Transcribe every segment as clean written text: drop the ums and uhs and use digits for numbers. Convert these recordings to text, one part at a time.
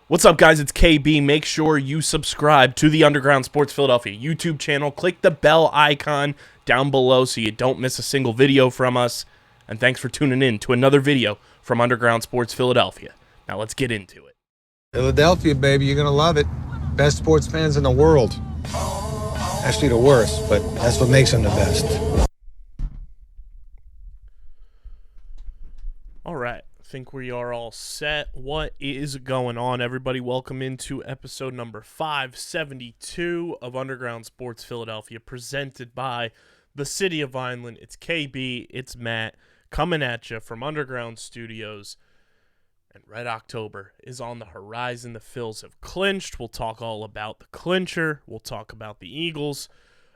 What's up, guys? It's KB. Make sure you subscribe to the Underground Sports Philadelphia YouTube channel. Click the bell icon down below so you don't miss a single video from us. And thanks for tuning in to another video from Underground Sports Philadelphia. Now let's get into it. Philadelphia, baby, you're going to love it. Best sports fans in the world. Actually, the worst, but that's what makes them the best. All right. I think we are all set. What is going on, everybody? Welcome into episode number 572 of Underground Sports Philadelphia, presented by the City of Vineland. It's KB, it's Matt, coming at you from Underground Studios. And Red October is on the horizon. The Phils have clinched. We'll talk all about the clincher. We'll talk about the Eagles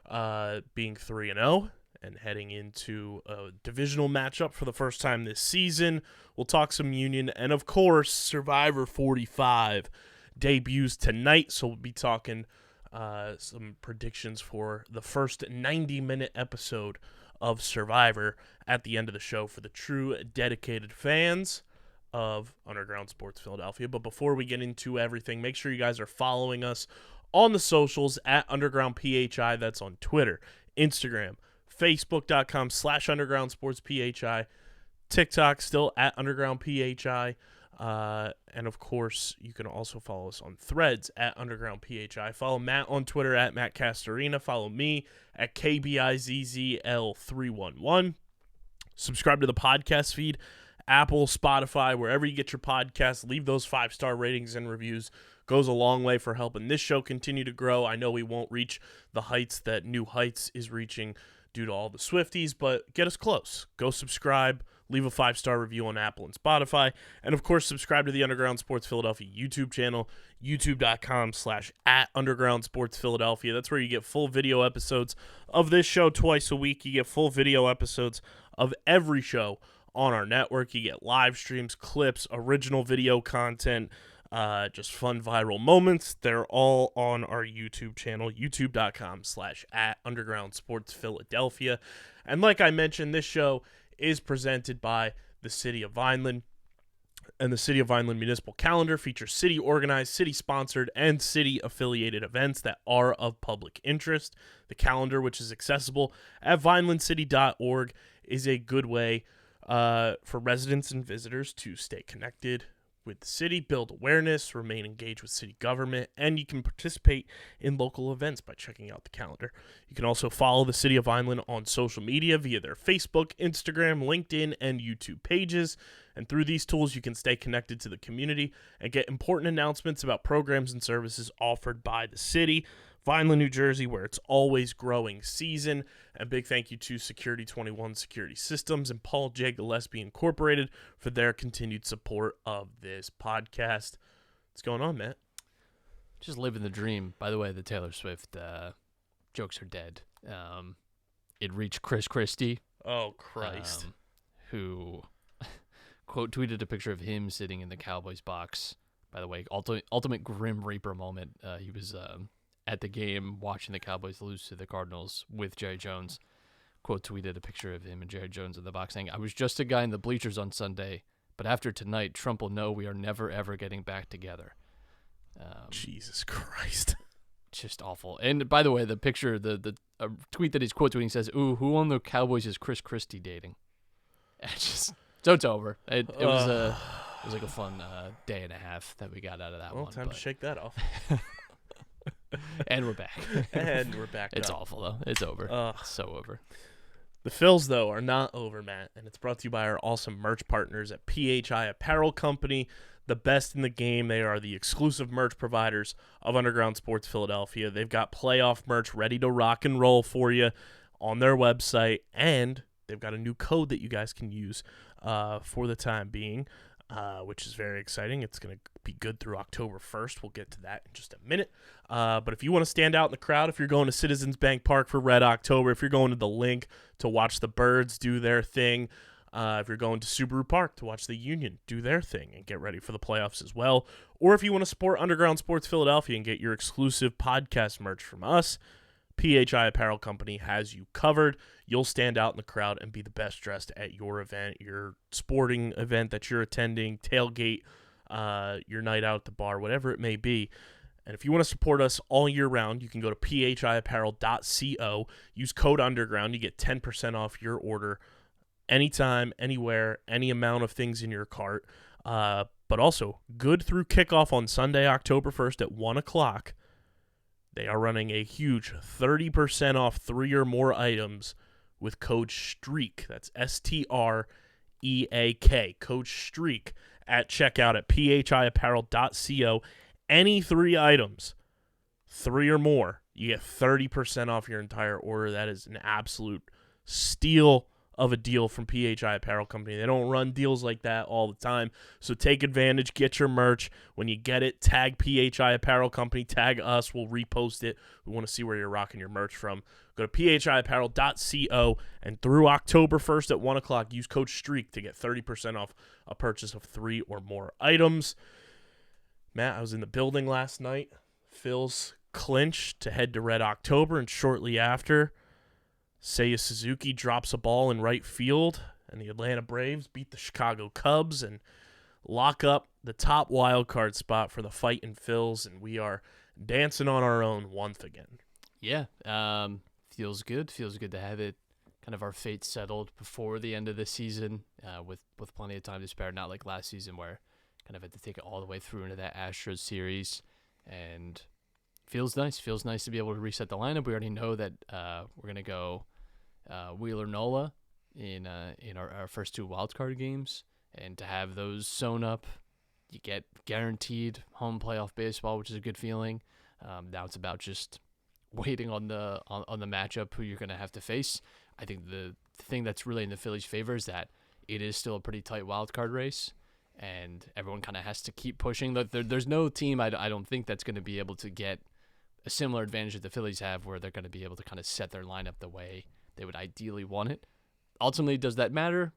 being 3-0 and heading into a divisional matchup for the first time this season. We'll talk some Union. And, of course, Survivor 45 debuts tonight. So we'll be talking some predictions for the first 90-minute episode of Survivor at the end of the show for the true dedicated fans of Underground Sports Philadelphia. But before we get into everything, make sure you guys are following us on the socials at Underground PHI. That's on Twitter, Instagram, Facebook.com/Underground Sports PHI, TikTok still at Underground PHI, and of course you can also follow us on Threads at Underground PHI. Follow Matt on Twitter at Matt Castorina. Follow me at KBIZZL311. Subscribe to the podcast feed, Apple, Spotify, wherever you get your podcasts. Leave those 5-star ratings and reviews. Goes a long way for helping this show continue to grow. I know we won't reach the heights that New Heights is reaching due to all the Swifties, but get us close. Go subscribe, leave a 5-star review on Apple and Spotify, and of course subscribe to the Underground Sports Philadelphia YouTube channel, youtube.com/@Underground Sports Philadelphia. That's where you get full video episodes of this show twice a week. You get full video episodes of every show on our network. You get live streams, clips, original video content, just fun viral moments. They're all on our YouTube channel, youtube.com/@Underground Sports Philadelphia. And like I mentioned, this show is presented by the City of Vineland. And the City of Vineland Municipal Calendar features city-organized, city-sponsored, and city-affiliated events that are of public interest. The calendar, which is accessible at vinelandcity.org, is a good way for residents and visitors to stay connected with the city, build awareness, remain engaged with city government, and you can participate in local events by checking out the calendar. You can also follow the City of Vineland on social media via their Facebook, Instagram, LinkedIn, and YouTube pages. And through these tools, you can stay connected to the community and get important announcements about programs and services offered by the city. Vineland, New Jersey, where it's always growing season. And big thank you to Security 21 Security Systems and Paul J. Gillespie Incorporated for their continued support of this podcast. What's going on, Matt? Just living the dream. By the way, the Taylor Swift jokes are dead. It reached Chris Christie. Oh, Christ. Who quote tweeted a picture of him sitting in the Cowboys box. By the way, ultimate Grim Reaper moment. He was at the game watching the Cowboys lose to the Cardinals with Jerry Jones. Quote tweeted a picture of him and Jerry Jones in the box saying, "I was just a guy in the bleachers on Sunday, but after tonight, Trump will know we are never, ever getting back together." Jesus Christ. Just awful. And by the way, the picture, the tweet that he's quote tweeting says, "Ooh, who on the Cowboys is Chris Christie dating?" So it's over. It was like a fun day and a half that we got out of that one. Well, time to shake that off. And we're back. It's up. awful, though. It's over. So over. The Phils, though, are not over, Matt, and it's brought to you by our awesome merch partners at PHI Apparel Company, the best in the game. They are the exclusive merch providers of Underground Sports Philadelphia. They've got playoff merch ready to rock and roll for you on their website, and they've got a new code that you guys can use for the time being, which is very exciting. It's going to be good through October 1st. We'll get to that in just a minute. But if you want to stand out in the crowd, if you're going to Citizens Bank Park for Red October, if you're going to the Link to watch the Birds do their thing, if you're going to Subaru Park to watch the Union do their thing and get ready for the playoffs as well, or if you want to support Underground Sports Philadelphia and get your exclusive podcast merch from us, PHI Apparel Company has you covered. You'll stand out in the crowd and be the best dressed at your event, your sporting event that you're attending, tailgate, your night out at the bar, whatever it may be. And if you want to support us all year round, you can go to phiapparel.co, use code underground, you get 10% off your order anytime, anywhere, any amount of things in your cart. But also, good through kickoff on Sunday, October 1st at 1 o'clock. They are running a huge 30% off 3 or more items with code STREAK. That's STREAK. Code STREAK at checkout at phiapparel.co. Any 3 items, 3 or more, you get 30% off your entire order. That is an absolute steal of a deal from PHI Apparel Company. They don't run deals like that all the time, so take advantage, get your merch. When you get it, tag PHI Apparel Company, tag us, we'll repost it. We want to see where you're rocking your merch from. Go to phiapparel.co, and through October 1st at 1 o'clock, use code STREAK to get 30% off a purchase of 3 or more items. Matt, I was in the building last night. Phil's clinched to head to Red October, and shortly after, Seiya Suzuki drops a ball in right field, and the Atlanta Braves beat the Chicago Cubs and lock up the top wild card spot for the fight in Phil's, and we are dancing on our own once again. Yeah, feels good. Feels good to have it kind of our fate settled before the end of the season, with plenty of time to spare. Not like last season where kind of had to take it all the way through into that Astros series, and feels nice. Feels nice to be able to reset the lineup. We already know that we're gonna go Wheeler Nola in our first 2 wildcard games, and to have those sewn up, you get guaranteed home playoff baseball, which is a good feeling. Now it's about just waiting on the matchup who you're gonna have to face. I think the thing that's really in the Phillies' favor is that it is still a pretty tight wildcard race, and everyone kind of has to keep pushing. There's no team I don't think that's going to be able to get a similar advantage that the Phillies have, where they're going to be able to kind of set their lineup the way they would ideally want it. Ultimately, does that matter?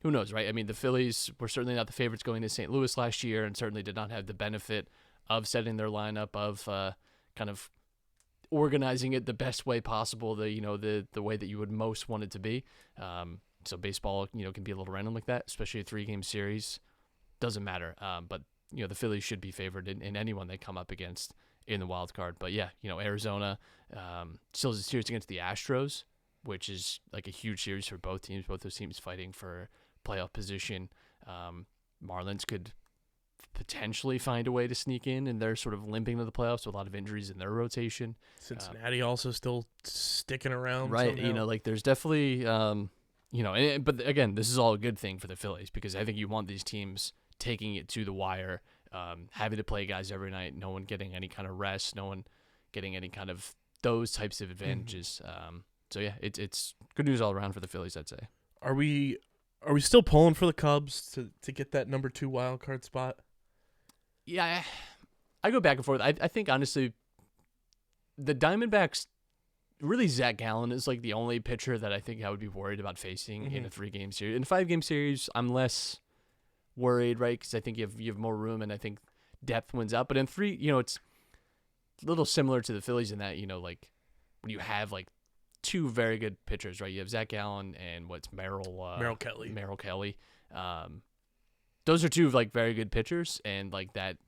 Who knows, right? I mean, the Phillies were certainly not the favorites going to St. Louis last year, and certainly did not have the benefit of setting their lineup, of kind of organizing it the best way possible, the way that you would most want it to be. So baseball, can be a little random like that, especially a 3-game series. Doesn't matter. But the Phillies should be favored in anyone they come up against in the wild card. But yeah, Arizona still has a series against the Astros, which is like a huge series for both teams. Both those teams fighting for playoff position. Marlins could potentially find a way to sneak in, and they're sort of limping to the playoffs with a lot of injuries in their rotation. Cincinnati also still sticking around, right? Somehow. There's definitely but again, this is all a good thing for the Phillies, because I think you want these teams taking it to the wire, having to play guys every night, no one getting any kind of rest, no one getting any kind of those types of advantages. So yeah, it's good news all around for the Phillies, I'd say. Are we still pulling for the Cubs to get that number 2 wild card spot? Yeah, I go back and forth. I think honestly, the Diamondbacks, really Zach Gallen is like the only pitcher that I think I would be worried about facing in a 3-game series. In a 5-game series, I'm less worried, right? Because I think you have more room, and I think depth wins out. But in 3, it's a little similar to the Phillies in that, like when you have like 2 very good pitchers, right? You have Zach Gallen and Merrill Kelly. Those are 2 like very good pitchers, and like that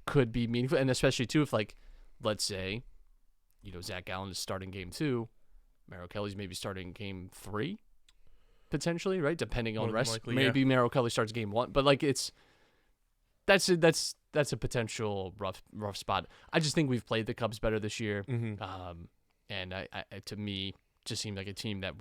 could be meaningful. And especially too, if like, let's say, Zach Gallen is starting game 2, Merrill Kelly's maybe starting game 3, potentially, right? Depending on rest. Likely, maybe yeah. Merrill Kelly starts game 1, but like that's a potential rough spot. I just think we've played the Cubs better this year, and I to me just seemed like a team that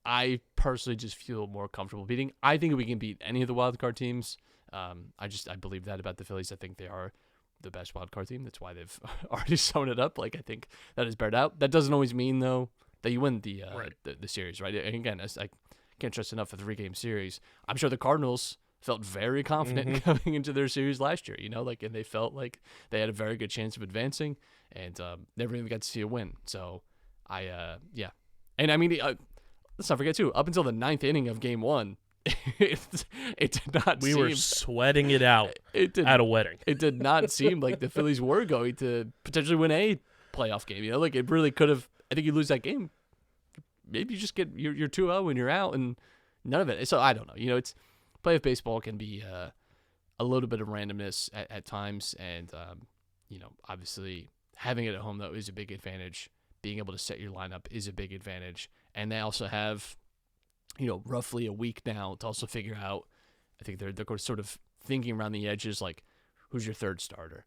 I personally just feel more comfortable beating. I think we can beat any of the wild card teams. I believe that about the Phillies. I think they are the best wild card team. That's why they've already sewn it up. Like, I think that is bared out. That doesn't always mean though that you win the series, right? And again, I can't trust enough a 3-game series. I'm sure the Cardinals felt very confident coming into their series last year, and they felt like they had a very good chance of advancing, and never even got to see a win. So and I mean, let's not forget too, up until the 9th inning of game 1, it did not we were sweating it out at a wedding. It did not seem like the Phillies were going to potentially win a playoff game. Like it really could have. I think you lose that game, maybe you just get your 2-0 and you're out, and none of it. So I don't know. It's playoff baseball can be a little bit of randomness at times, and obviously having it at home though is a big advantage. Being able to set your lineup is a big advantage, and they also have, roughly a week now to also figure out. I think they're sort of thinking around the edges, like who's your third starter.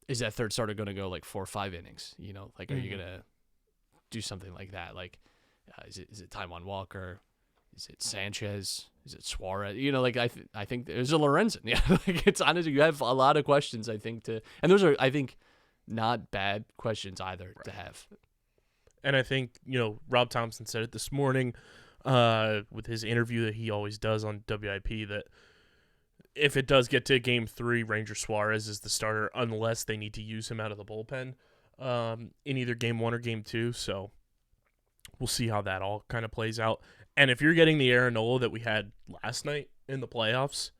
Is that third starter going to go like 4 or 5 innings? Are you going to do something like that? Like, is it Taijuan Walker? Is it Sanchez? Is it Suarez? I think there's a Lorenzen. Yeah, it's honestly, you have a lot of questions. I think and those are, I think, not bad questions either to have. And I think Rob Thompson said it this morning with his interview that he always does on WIP that if it does get to Game 3, Ranger Suarez is the starter unless they need to use him out of the bullpen in either Game 1 or Game 2. So we'll see how that all kind of plays out. And if you're getting the Aaron Nola that we had last night in the playoffs,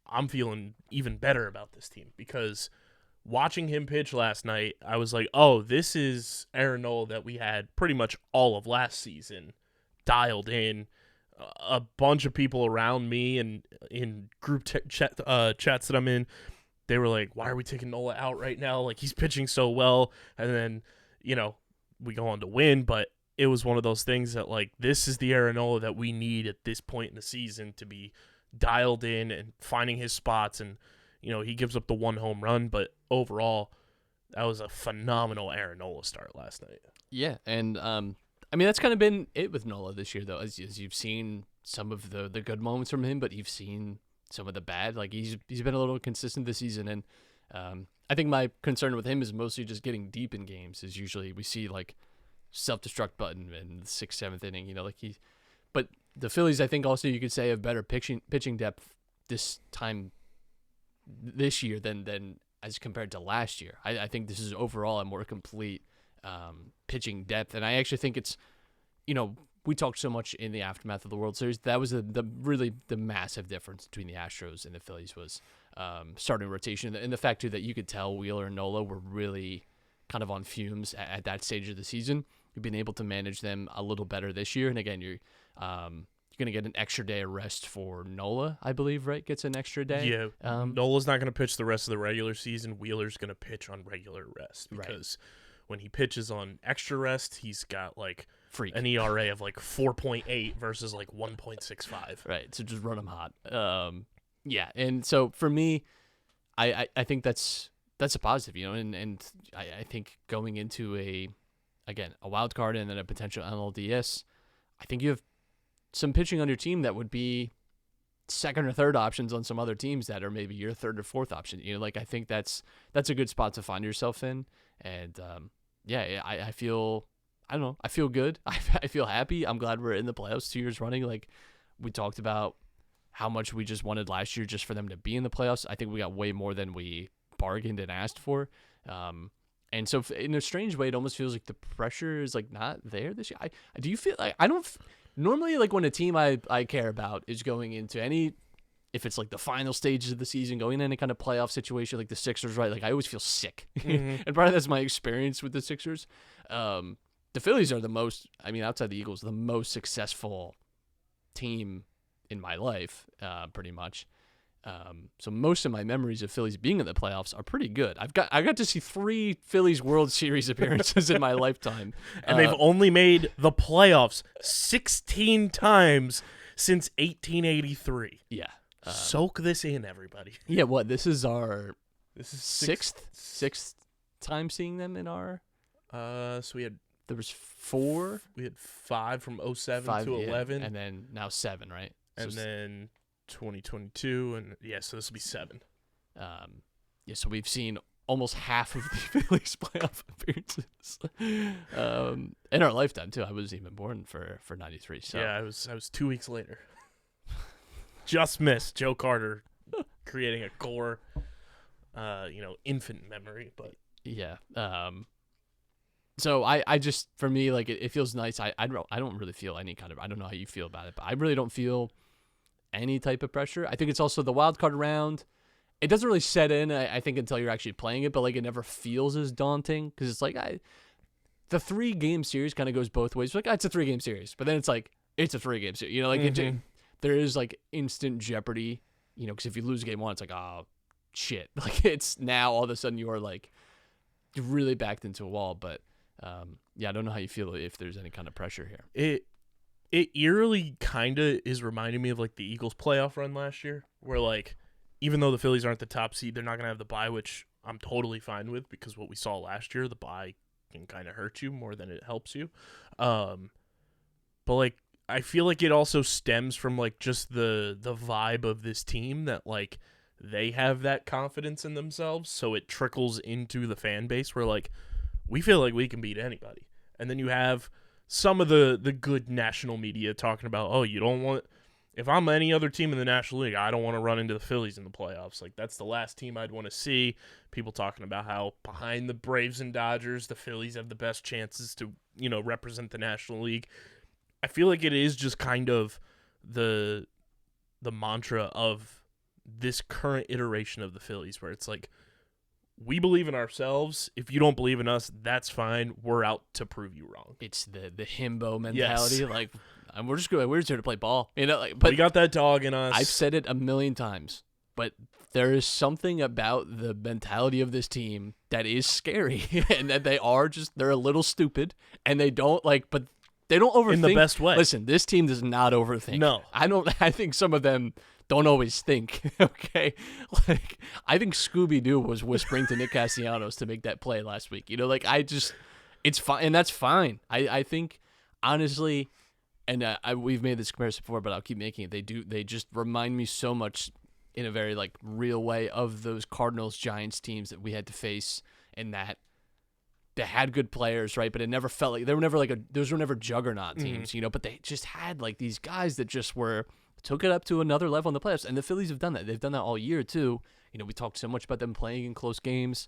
I'm feeling even better about this team because watching him pitch last night, I was like, oh, this is Aaron Nola that we had pretty much all of last season dialed in. A bunch of people around me and in group chats that I'm in, they were like, why are we taking Nola out right now? Like, he's pitching so well. And then, we go on to win, but it was one of those things that, like, this is the Aaron Nola that we need at this point in the season to be dialed in and finding his spots. And, he gives up the 1 home run, but overall, that was a phenomenal Aaron Nola start last night. Yeah, and that's kind of been it with Nola this year, though, as you've seen some of the good moments from him, but you've seen some of the bad. Like, he's been a little consistent this season, and I think my concern with him is mostly just getting deep in games. Is usually we see, like, self-destruct button in the 6th, 7th inning, but the Phillies, I think also you could say, have better pitching depth this year than as compared to last year. I think this is overall a more complete pitching depth, and I actually think it's, we talked so much in the aftermath of the World Series. That was the massive difference between the Astros and the Phillies was starting rotation, and the fact too that you could tell Wheeler and Nola were really kind of on fumes at that stage of the season. You've been able to manage them a little better this year, and again, you're going to get an extra day of rest for Nola, I believe, right? Gets an extra day. Yeah, Nola's not going to pitch the rest of the regular season. Wheeler's going to pitch on regular rest because when he pitches on extra rest, he's got like an ERA of like 4.8 versus like 1.65. Right, so just run him hot. Yeah, and so for me, I think that's a positive, and I think going into a wild card and then a potential NLDS, I think you have some pitching on your team that would be second or third options on some other teams that are maybe your third or fourth option. I think that's a good spot to find yourself in. And I feel, I don't know, I feel good. I feel happy. I'm glad we're in the playoffs 2 years running. Like we talked about how much we just wanted last year just for them to be in the playoffs. I think we got way more than we bargained and asked for. And so in a strange way, it almost feels like the pressure is like not there this year. Do you feel like normally, like when a team I care about is going into if it's like the final stages of the season, going into any kind of playoff situation, like the Sixers, right? Like I always feel sick. Mm-hmm. And probably that's my experience with the Sixers. The Phillies are the most, outside the Eagles, the most successful team in my life, pretty much. So most of my memories of Phillies being in the playoffs are pretty good. I got to see 3 Phillies World Series appearances in my lifetime. And they've only made the playoffs 16 times since 1883. Yeah. Soak this in, everybody. Yeah, what? This is sixth sixth time seeing them in our... So there was 4. We had 5 from 07 to 11. And then now 7, right? And then 2022, and so this will be 7. So we've seen almost half of the Phillies playoff appearances in our lifetime too. I was even born for 93. So yeah, I was 2 weeks later. Just missed Joe Carter creating a core, infant memory, but yeah. So I just, for me, like it feels nice. I don't really feel any kind of, I don't know how you feel about it, but I really don't feel any type of pressure. I think it's also the wild card round. It doesn't really set in, I think, until you're actually playing it, but like it never feels as daunting because it's like the 3-game series kind of goes both ways. It's like it's a 3-game series, but then it's like it's a 3-game series. There is like instant jeopardy because if you lose game 1, it's like, oh, shit. Like, it's now all of a sudden you are, like, really backed into a wall. But, I don't know how you feel if there's any kind of pressure here. It eerily kind of is reminding me of, like, the Eagles playoff run last year, where, like, even though the Phillies aren't the top seed, they're not going to have the bye, which I'm totally fine with, because what we saw last year, the bye can kind of hurt you more than it helps you. But, like, I feel like it also stems from, like, just the vibe of this team that, like, they have that confidence in themselves, so it trickles into the fan base where, like, we feel like we can beat anybody. And then you have some of the good national media talking about, oh, you don't want – if I'm any other team in the National League, I don't want to run into the Phillies in the playoffs. Like, that's the last team I'd want to see. People talking about how behind the Braves and Dodgers, the Phillies have the best chances to, represent the National League. I feel like it is just kind of the mantra of this current iteration of the Phillies, where it's like, we believe in ourselves. If you don't believe in us, that's fine. We're out to prove you wrong. It's the himbo mentality. Yes. Like, we're just here to play ball. But we got that dog in us. I've said it a million times, but there is something about the mentality of this team that is scary, and that they're a little stupid, and they don't but they don't overthink. In the best way. Listen, this team does not overthink. No. I think some of them don't always think, okay? Like, I think Scooby-Doo was whispering to Nick Castellanos to make that play last week. It's fine, and that's fine. I think, honestly, and we've made this comparison before, but I'll keep making it. They just remind me so much in a very, like, real way of those Cardinals-Giants teams that we had to face, and that they had good players, right? But it never felt like those were never juggernaut teams, but they just had, like, these guys that just took it up to another level in the playoffs. And the Phillies have done that. They've done that all year too. We talked so much about them playing in close games.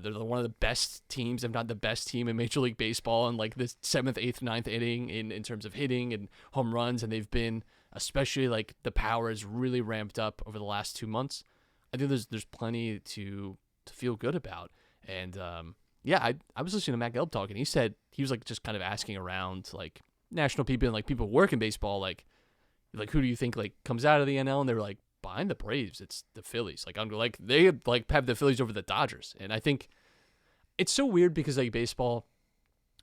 They're one of the best teams, if not the best team in Major League Baseball, in like the 7th, 8th, 9th inning in terms of hitting and home runs. And they've been, especially, like, the power has really ramped up over the last 2 months. I think there's plenty to feel good about. And I was listening to Matt Gelb talk, and he said he was, like, just kind of asking around, like, national people and, like, people who work in baseball, like who do you think, like, comes out of the NL? And they were like, behind the Braves, it's the Phillies. Like, they like have the Phillies over the Dodgers. And I think it's so weird because, like, baseball,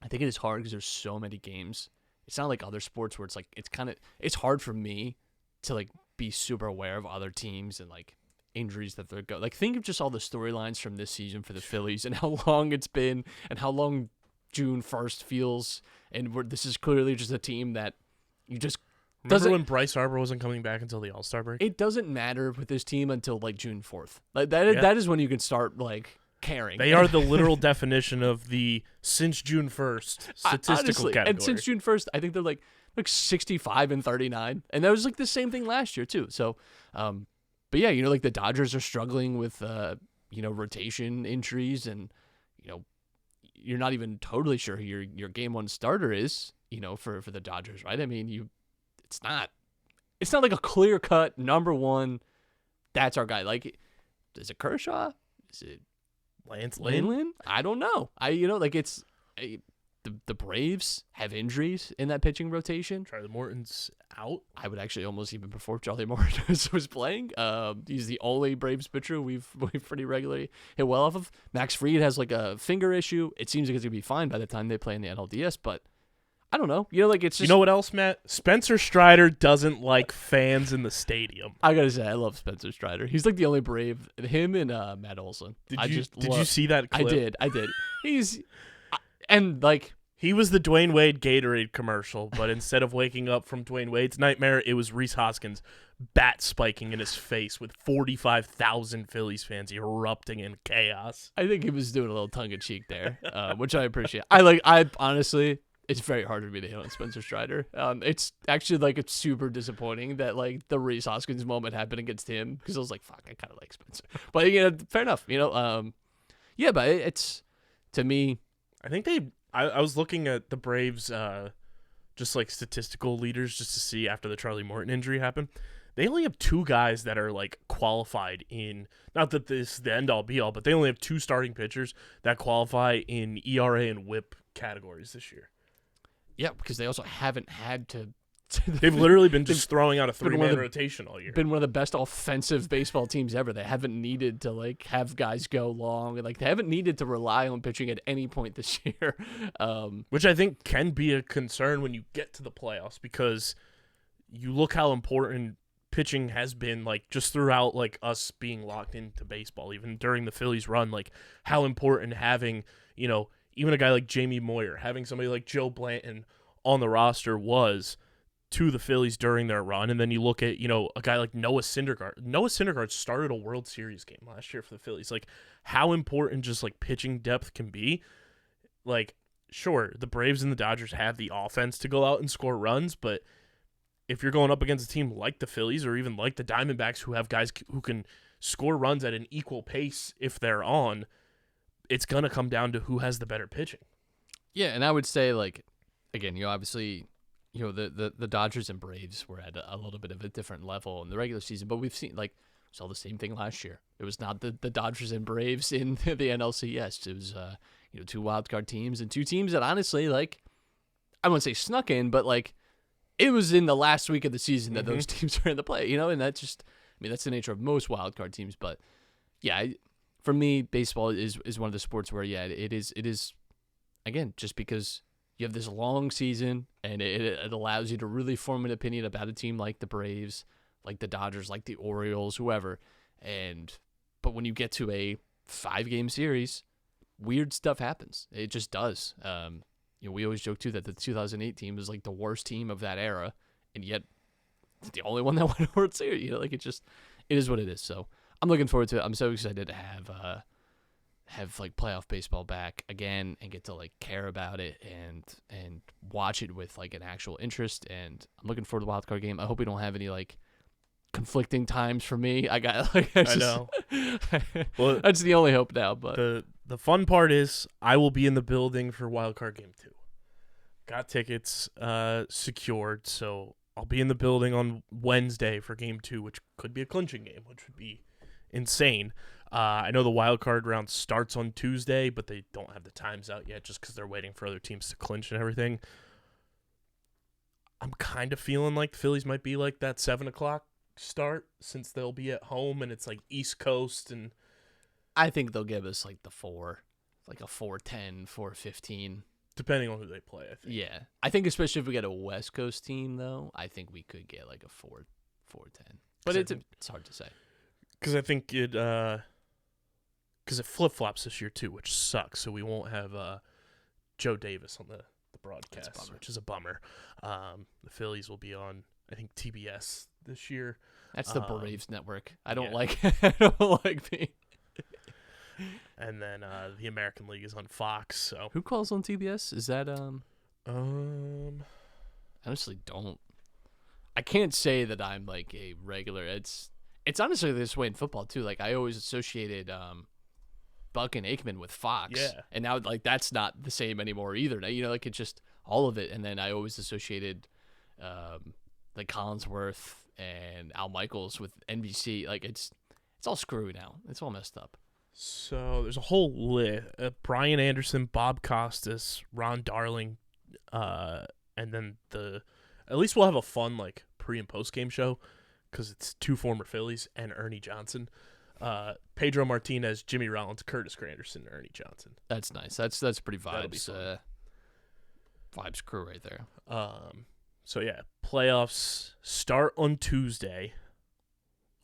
I think it is hard because there's so many games. It's not like other sports where it's like it's hard for me to, like, be super aware of other teams and, like, injuries that they're like, think of just all the storylines from this season for the Phillies and how long it's been and how long June 1st feels. And this is clearly just a team that you just Remember when Bryce Harper wasn't coming back until the All-Star break? It doesn't matter with this team until, like, June 4th. Like, that is when you can start, like, caring. They are the literal definition of the since June 1st statistical Honestly, category. And since June 1st, I think they're like 65 and 39. And that was, like, the same thing last year too. So, but yeah, like, the Dodgers are struggling with rotation injuries, and you're not even totally sure who your game 1 starter is, for the Dodgers, right? I mean, It's not like a clear-cut number 1, that's our guy. Like, is it Kershaw? Is it Lance Lynn? I don't know. The Braves have injuries in that pitching rotation. Charlie Morton's out. I would actually almost even prefer Charlie Morton was playing. He's the only Braves pitcher we've pretty regularly hit well off of. Max Fried has, like, a finger issue. It seems like it's going to be fine by the time they play in the NLDS, but I don't know. It's just... You know what else, Matt? Spencer Strider doesn't like fans in the stadium. I gotta say, I love Spencer Strider. He's, like, the only Brave. Him and Matt Olson. Did you see that clip? I did. And, like... He was the Dwayne Wade Gatorade commercial, but instead of waking up from Dwayne Wade's nightmare, it was Rhys Hoskins bat spiking in his face with 45,000 Phillies fans erupting in chaos. I think he was doing a little tongue-in-cheek there, which I appreciate. I honestly... It's very hard for me to hit on Spencer Strider. It's actually, like, it's super disappointing that, like, the Rhys Hoskins moment happened against him, because I was like, fuck, I kind of like Spencer. But, fair enough. Yeah, but it's, to me... I think I was looking at the Braves, just, like, statistical leaders just to see after the Charlie Morton injury happened. They only have 2 guys that are, like, qualified in, not that this is the end-all be-all, but they only have 2 starting pitchers that qualify in ERA and WHIP categories this year. Yeah, because they also haven't had to They've literally been just throwing out a been one of three-man the- rotation all year. Been one of the best offensive baseball teams ever. They haven't needed to like have guys go long. Like they haven't needed to rely on pitching at any point this year. Which I think can be a concern when you get to the playoffs, because you look how important pitching has been, like, just throughout, like, us being locked into baseball, even during the Phillies run, like, how important having, you know, even a guy like Jamie Moyer, having somebody like Joe Blanton on the roster was to the Phillies during their run. And then you look at, you know, a guy like Noah Syndergaard. Noah Syndergaard started a World Series game last year for the Phillies. Like, how important just, like, pitching depth can be. Like, sure, the Braves and the Dodgers have the offense to go out and score runs, but if you're going up against a team like the Phillies or even like the Diamondbacks, who have guys who can score runs at an equal pace if they're on, it's going to come down to who has the better pitching. Yeah, and I would say, like, again, you know, obviously, you know, the Dodgers and Braves were at a little bit of a different level in the regular season, but we've seen, like, we saw the same thing last year. It was not the Dodgers and Braves in the NLCS. It was, you know, two wildcard teams and two teams that honestly, like, I wouldn't say snuck in, but, like, it was in the last week of the season that those teams are in the play, you know, and that's just, I mean, that's the nature of most wildcard teams. But yeah, for me, baseball is one of the sports where, yeah, it is, again, just because you have this long season and it allows you to really form an opinion about a team like the Braves, like the Dodgers, like the Orioles, whoever. But when you get to a 5-game series, weird stuff happens. It just does. You know, we always joke too that the 2008 team was like the worst team of that era, and yet it's the only one that won a World Series. You know, like it is what it is. So I'm looking forward to it. I'm so excited to have like playoff baseball back again and get to like care about it and watch it with like an actual interest. And I'm looking forward to the wild card game. I hope we don't have any like conflicting times for me. I know. Well, that's the only hope now. But the fun part is I will be in the building for wild card game 2. Got tickets secured, so I'll be in the building on Wednesday for game 2, which could be a clinching game, which would be insane. I know the wild card round starts on Tuesday, but they don't have the times out yet just because they're waiting for other teams to clinch and everything. I'm kind of feeling like the Phillies might be like that 7 o'clock start, since they'll be at home and it's like East Coast, and I think they'll give us like the 4, like a 4:10, 4:15, depending on who they play. I think. Yeah, I think especially if we get a West Coast team, though, I think we could get like a 4:10. But it's hard to say because I think it flip flops this year too, which sucks. So we won't have Joe Davis on the broadcast, which is a bummer. The Phillies will be on, I think, TBS this year. That's the Braves network. I don't like. I don't like me. And then the American League is on Fox. So who calls on TBS? Is that I honestly don't. I can't say that I'm like a regular. It's honestly this way in football too. Like I always associated Buck and Aikman with Fox. Yeah. And now like that's not the same anymore either. Now, you know, like it's just all of it. And then I always associated like Collinsworth and Al Michaels with NBC. Like it's all screwy now. It's all messed up. So there's a whole list: Brian Anderson, Bob Costas, Ron Darling, and then at least we'll have a fun like pre and post game show because it's 2 former Phillies and Ernie Johnson, Pedro Martinez, Jimmy Rollins, Curtis Granderson, and Ernie Johnson. That's nice. That's pretty That'll be vibes. Vibes crew right there. So yeah, playoffs start on Tuesday.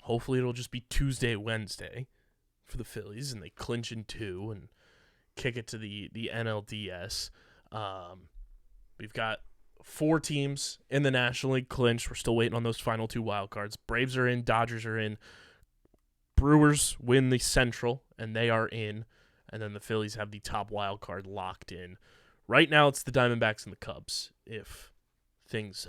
Hopefully it'll just be Tuesday, Wednesday for the Phillies, and they clinch in 2 and kick it to the NLDS. We've got 4 teams in the National League clinch. We're still waiting on those final 2 wild cards. Braves are in, Dodgers are in. Brewers win the Central, and they are in. And then the Phillies have the top wild card locked in. Right now it's the Diamondbacks and the Cubs if things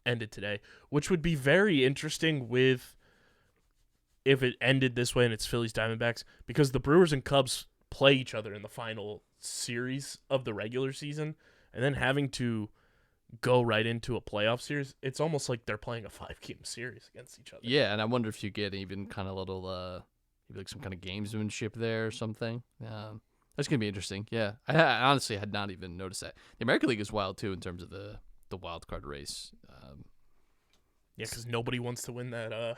ended today, which would be very interesting if it ended this way and it's Phillies Diamondbacks, because the Brewers and Cubs play each other in the final series of the regular season, and then having to go right into a playoff series, it's almost like they're playing a 5-game series against each other. Yeah, and I wonder if you get even kind of little, maybe like some kind of gamesmanship there or something. That's going to be interesting. Yeah, I honestly had not even noticed that. The American League is wild, too, in terms of the the wild card race. Yeah, because nobody wants to win that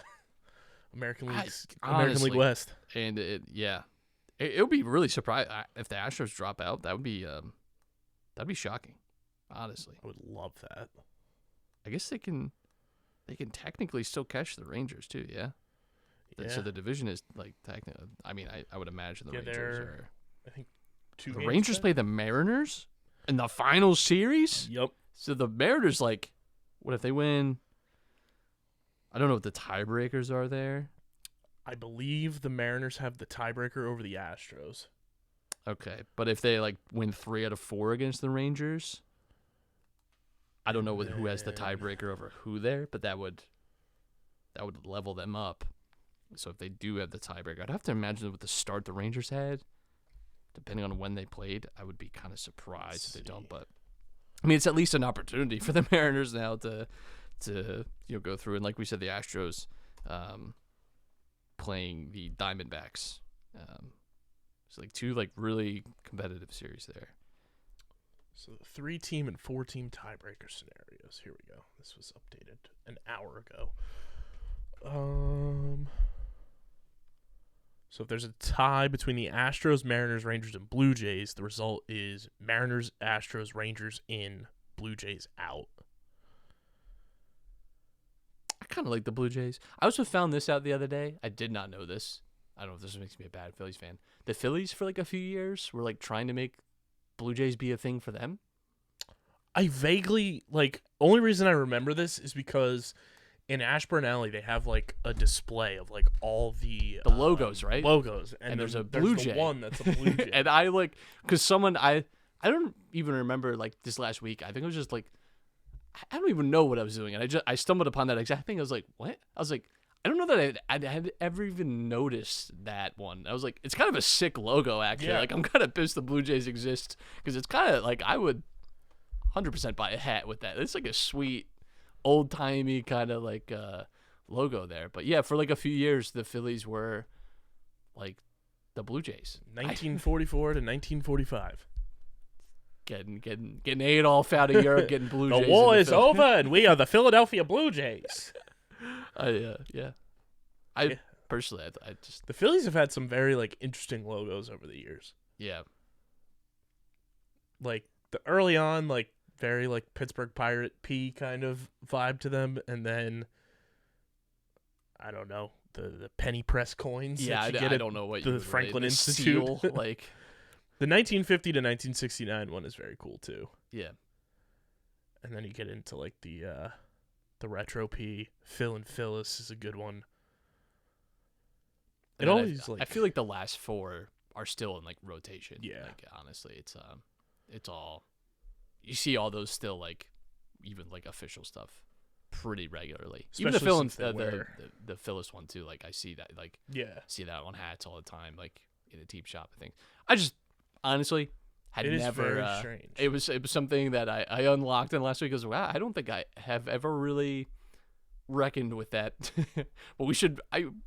American League Honestly, West. And it would be really surprising if the Astros drop out. That'd be shocking. Honestly, I would love that. I guess they can technically still catch the Rangers too. Yeah. So the division is like technically. I mean, I would imagine the Rangers are. I think the Rangers play the Mariners in the final series. Yep. So the Mariners, like, what if they win? I don't know what the tiebreakers are there. I believe the Mariners have the tiebreaker over the Astros. Okay, but if they like win 3 out of 4 against the Rangers, I don't know who has the tiebreaker over who there, but that would level them up. So if they do have the tiebreaker, I'd have to imagine with the start the Rangers had, depending on when they played, I would be kind of surprised if they don't. But I mean, it's at least an opportunity for the Mariners now to go through. And like we said, the Astros playing the Diamondbacks. It's like 2 like really competitive series there. So the 3-team and 4-team tiebreaker scenarios. Here we go. This was updated an hour ago. So if there's a tie between the Astros, Mariners, Rangers, and Blue Jays, the result is Mariners, Astros, Rangers in, Blue Jays out. I kind of like the Blue Jays. I also found this out the other day. I did not know this. I don't know if this makes me a bad Phillies fan. The Phillies, for like a few years, were like trying to make Blue Jays be a thing for them. I vaguely, only reason I remember this is because in Ashburn Alley, they have like a display of like all the logos, right? Logos, and there's a Blue Jay. One that's a Blue Jay. And I because someone I don't even remember like this last week. I think it was just like I don't even know what I was doing, and I stumbled upon that exact thing. I was like, what? I was like, I don't know that I had ever even noticed that one. I was like, it's kind of a sick logo actually. Yeah. Like I'm kind of pissed the Blue Jays exist because it's kind of like I would 100% buy a hat with that. It's like a sweet old-timey kind of like logo there. But yeah, for like a few years the Phillies were like the Blue Jays. 1944 to 1945. Getting Adolf out of Europe, getting Blue Jays. The war is over and we are the Philadelphia Blue Jays. Personally I just the Phillies have had some very like interesting logos over the years. Yeah. Like the early on like very like Pittsburgh Pirate P kind of vibe to them, and then I don't know the penny press coins. Yeah, I don't know what the Franklin Institute. Seal, like the 1950 to 1969 one is very cool too. Yeah, and then you get into like the retro P. Phil and Phyllis is a good one. I feel like the last 4 are still in like rotation. Yeah, like honestly, it's all. You see all those still like, even like official stuff, pretty regularly. Especially even the Phil and the Phyllis one too. Like I see that see that on hats all the time, like in a team shop. I think I just honestly had it never. Is very strange. It was something that I unlocked in last week. Because wow, I don't think I have ever really reckoned with that. But we should.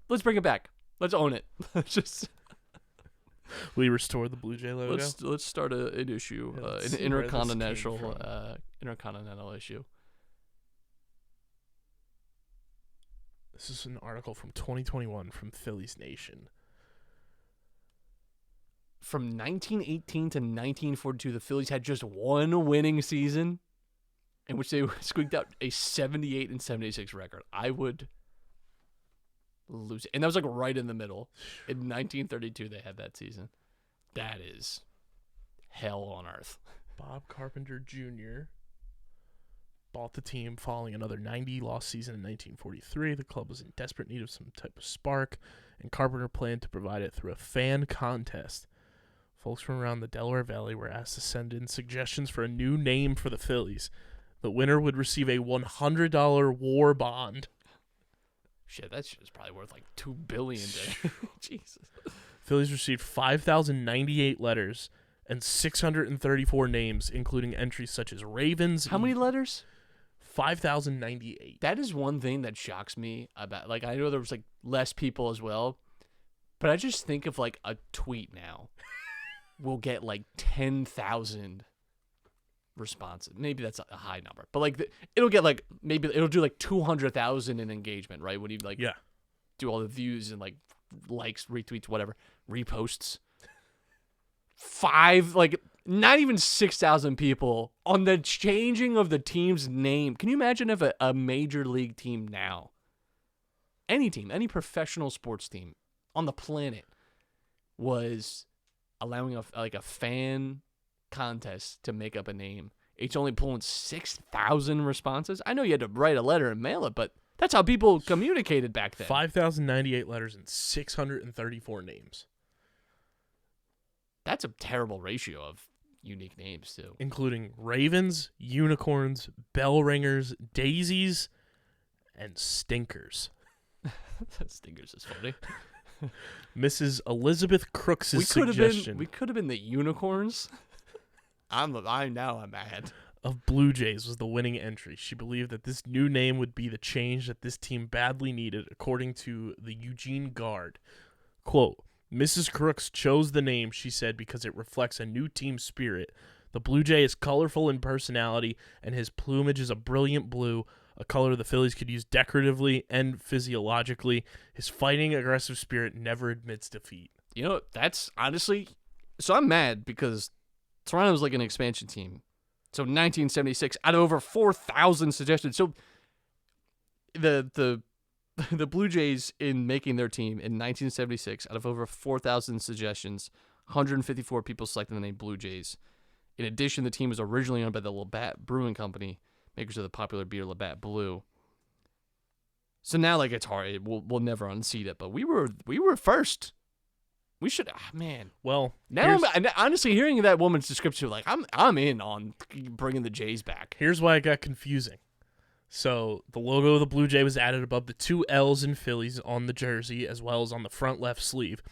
Let's bring it back. Let's own it. Just. We restore the Blue Jay logo. Let's start an issue, an intercontinental issue. This is an article from 2021 from Phillies Nation. From 1918 to 1942, the Phillies had just one winning season, in which they squeaked out a 78-76 record. I would lose it. And that was like right in the middle. In 1932, they had that season. That is hell on earth. Bob Carpenter Jr. bought the team following another 90-loss season in 1943. The club was in desperate need of some type of spark, and Carpenter planned to provide it through a fan contest. Folks from around the Delaware Valley were asked to send in suggestions for a new name for the Phillies. The winner would receive a $100 war bond. Shit, that shit is probably worth like $2 billion. Jesus. Phillies received 5,098 letters and 634 names, including entries such as Ravens. How many letters? 5,098. That is one thing that shocks me about. Like, I know there was like less people as well, but I just think of like a tweet now will get like 10,000 responses. Maybe that's a high number, but like it'll get like maybe it'll do like 200,000 in engagement, right? When you like do all the views and like likes, retweets, whatever, reposts. 5, like not even 6,000 people on the changing of the team's name. Can you imagine if a major league team now, any team, any professional sports team on the planet was allowing a fan contest to make up a name? It's only pulling 6,000 responses. I know you had to write a letter and mail it, but that's how people communicated back then. 5,098 letters and 634 names. That's a terrible ratio of unique names, too. Including ravens, unicorns, bell ringers, daisies, and stinkers. Stinkers is funny. Mrs. Elizabeth Crooks' suggestion. We could have been the unicorns. I'm mad. Of Blue Jays was the winning entry. She believed that this new name would be the change that this team badly needed, according to the Eugene Guard. Quote, Mrs. Crooks chose the name, she said, because it reflects a new team spirit. The Blue Jay is colorful in personality, and his plumage is a brilliant blue, a color the Phillies could use decoratively and physiologically. His fighting, aggressive spirit never admits defeat. You know, that's honestly... So I'm mad because Toronto was like an expansion team. So 1976, out of over 4,000 suggestions. So the Blue Jays, in making their team in 1976, out of over 4,000 suggestions, 154 people selected the name Blue Jays. In addition, the team was originally owned by the Labatt Brewing Company, makers of the popular beer Labatt Blue. So now, like, it's hard. We'll never unseat it, but we were first. We should, man. Well, now I'm honestly hearing that woman's description, like I'm in on bringing the Jays back. Here's why it got confusing. So the logo of the Blue Jay was added above the 2 L's in Phillies on the jersey, as well as on the front left sleeve.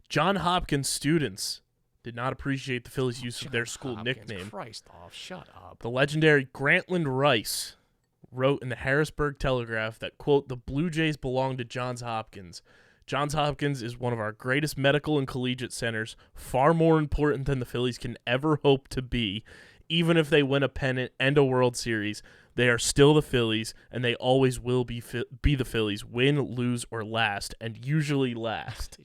John Hopkins students did not appreciate the Phillies' use of their school nickname. Christ off, shut up. The legendary Grantland Rice wrote in the Harrisburg Telegraph that, quote, the Blue Jays belong to Johns Hopkins. Johns Hopkins is one of our greatest medical and collegiate centers, far more important than the Phillies can ever hope to be. Even if they win a pennant and a World Series, they are still the Phillies, and they always will be the Phillies, win, lose, or last, and usually last.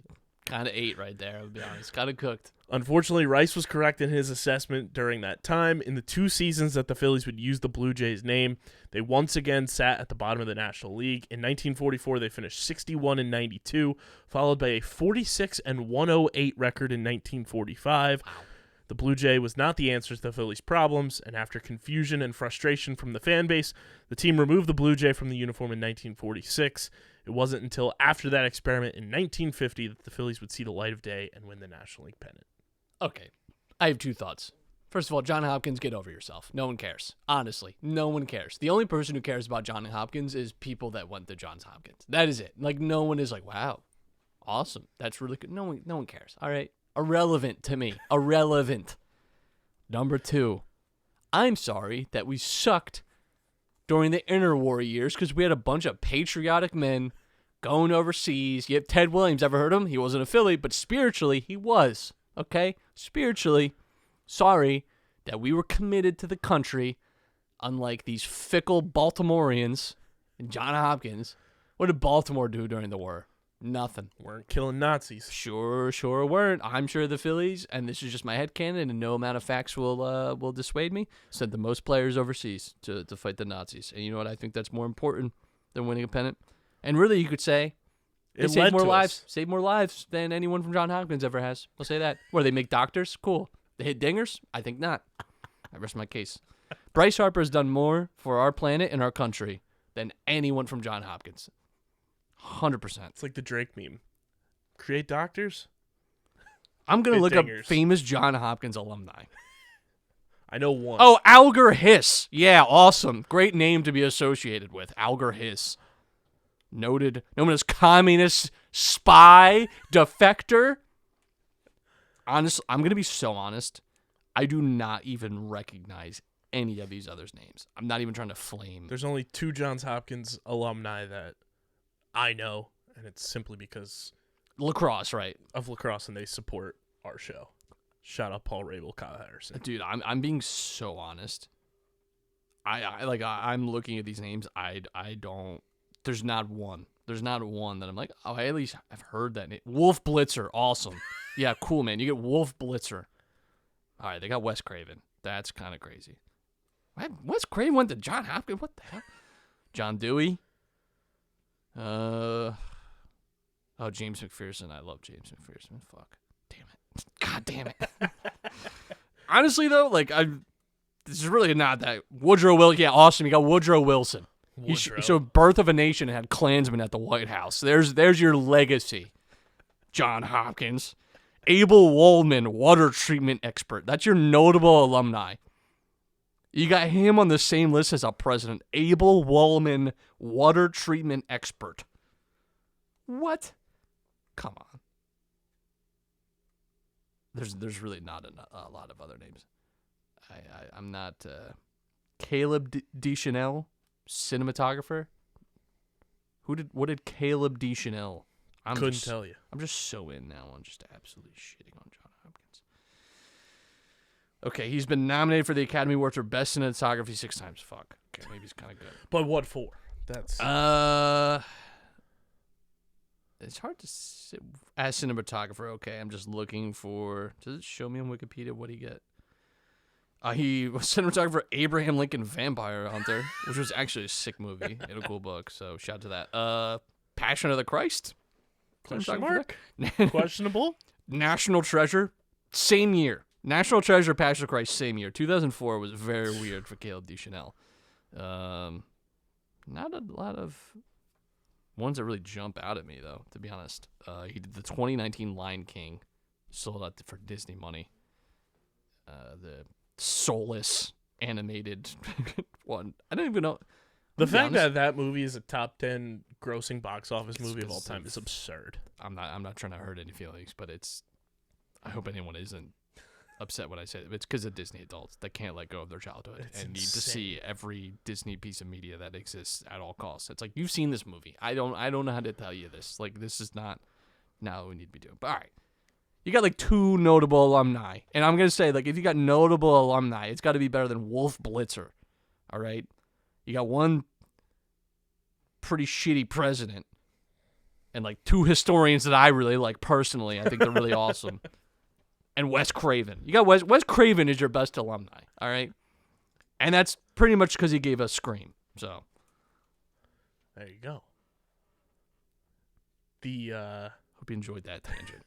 Kind of ate right there, I'll be honest. Kind of cooked. Unfortunately, Rice was correct in his assessment during that time. In the 2 seasons that the Phillies would use the Blue Jays name, they once again sat at the bottom of the National League. In 1944, they finished 61-92, followed by a 46-108 record in 1945. Wow. The Blue Jay was not the answer to the Phillies' problems, and after confusion and frustration from the fan base, the team removed the Blue Jay from the uniform in 1946. It wasn't until after that experiment in 1950 that the Phillies would see the light of day and win the National League pennant. Okay, I have 2 thoughts. First of all, John Hopkins, get over yourself. No one cares. Honestly, no one cares. The only person who cares about John Hopkins is people that went to Johns Hopkins. That is it. Like, no one is like, wow, awesome. That's really good. No one cares. All right? Irrelevant to me. Irrelevant. Number 2, I'm sorry that we sucked during the interwar years because we had a bunch of patriotic men going overseas. You have Ted Williams. Ever heard of him? He wasn't a Philly, but spiritually he was. Okay? Spiritually, sorry that we were committed to the country, unlike these fickle Baltimoreans and John Hopkins. What did Baltimore do during the war? Nothing. Weren't killing Nazis. Sure weren't. I'm sure the Phillies, and this is just my headcanon, and no amount of facts will dissuade me, sent the most players overseas to fight the Nazis. And you know what? I think that's more important than winning a pennant. And really, you could say they saved more lives than anyone from John Hopkins ever has. I'll say that. Where they make doctors? Cool. They hit dingers? I think not. I rest my case. Bryce Harper has done more for our planet and our country than anyone from John Hopkins. 100%. It's like the Drake meme. Create doctors? I'm going to look up famous John Hopkins alumni. I know one. Oh, Alger Hiss. Yeah, awesome. Great name to be associated with. Alger Hiss. Known as communist spy defector. Honest, I'm going to be so honest. I do not even recognize any of these others' names. I'm not even trying to flame. There's only 2 Johns Hopkins alumni that I know, and it's simply because lacrosse, right? Of lacrosse, and they support our show. Shout out Paul Rabel, Kyle Harrison. Dude, I'm being so honest. I'm looking at these names. I don't. There's not one. There's not one that I'm like, oh, I at least I've heard that name. Wolf Blitzer, awesome. Yeah, cool, man. You get Wolf Blitzer. All right, they got Wes Craven. That's kind of crazy. Wes Craven went to John Hopkins. What the hell? John Dewey. Oh, James McPherson. I love James McPherson. Fuck. Damn it. God damn it. Honestly, though, like, this is really not that. Woodrow Wilson. Yeah, awesome. You got Woodrow Wilson. He showed Birth of a Nation and had Klansmen at the White House. There's your legacy, John Hopkins. Abel Wohlman, water treatment expert. That's your notable alumni. You got him on the same list as our president. Abel Wohlman, water treatment expert. What? Come on. There's really not a lot of other names. I'm not Caleb Deschanel, cinematographer. What did Caleb Deschanel? Couldn't tell you. I'm just so in now on just absolutely shitting on John Hopkins. Okay, he's been nominated for the Academy Award for Best Cinematography 6 times. Fuck. Okay, maybe he's kind of good. But what for? That's it's hard to say. As cinematographer, okay, I'm just looking for. Does it show me on Wikipedia what he get? He was cinematographer Abraham Lincoln Vampire Hunter, which was actually a sick movie and a cool book. So shout out to that. Passion of the Christ. Question mark? Questionable. National Treasure, same year. National Treasure, Passion of the Christ, same year. 2004 was very weird for Caleb Deschanel. Not a lot of ones that really jump out at me, though, to be honest. He did the 2019 Lion King, sold out for Disney money. The soulless animated one. I don't even know. The fact that movie is a top 10 grossing box office movie of all time is absurd. I'm not trying to hurt any feelings, but I hope anyone isn't upset when I say it. It's because of Disney adults that can't let go of their childhood and need to see every Disney piece of media that exists at all costs. It's like, you've seen this movie. I don't know how to tell you this. Like, this is not what we need to be doing. But all right. You got like 2 notable alumni. And I'm going to say, like, if you got notable alumni, it's got to be better than Wolf Blitzer. All right? You got one pretty shitty president and like 2 historians that I really like personally. I think they're really awesome. And Wes Craven. You got Wes Craven is your best alumni. All right? And that's pretty much because he gave us Scream. So there you go. Hope you enjoyed that tangent.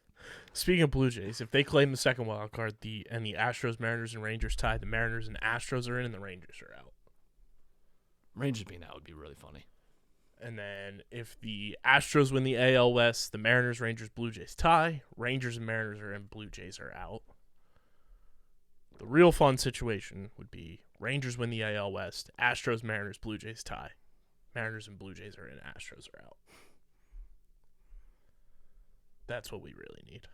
Speaking of Blue Jays, if they claim the second wild card, and the Astros, Mariners, and Rangers tie, the Mariners and Astros are in, and the Rangers are out. Rangers being out would be really funny. And then if the Astros win the AL West, the Mariners, Rangers, Blue Jays tie. Rangers and Mariners are in, Blue Jays are out. The real fun situation would be Rangers win the AL West, Astros, Mariners, Blue Jays tie. Mariners and Blue Jays are in, Astros are out. That's what we really need.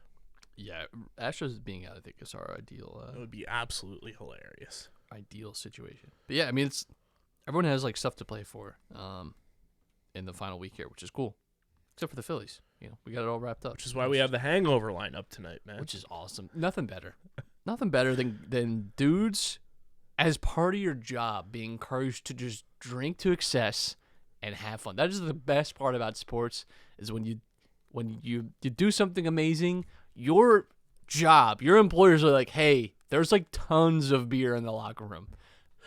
Yeah, Astros being out, I think, is our ideal. It would be absolutely hilarious. Ideal situation. But yeah, I mean, everyone has like stuff to play for in the final week here, which is cool. Except for the Phillies. You know, we got it all wrapped up. Which is why we have the hangover lineup tonight, man. Which is awesome. Nothing better. Nothing better than dudes, as part of your job, being encouraged to just drink to excess and have fun. That is the best part about sports, is when you do something amazing, your job, your employers are like, hey, there's like tons of beer in the locker room.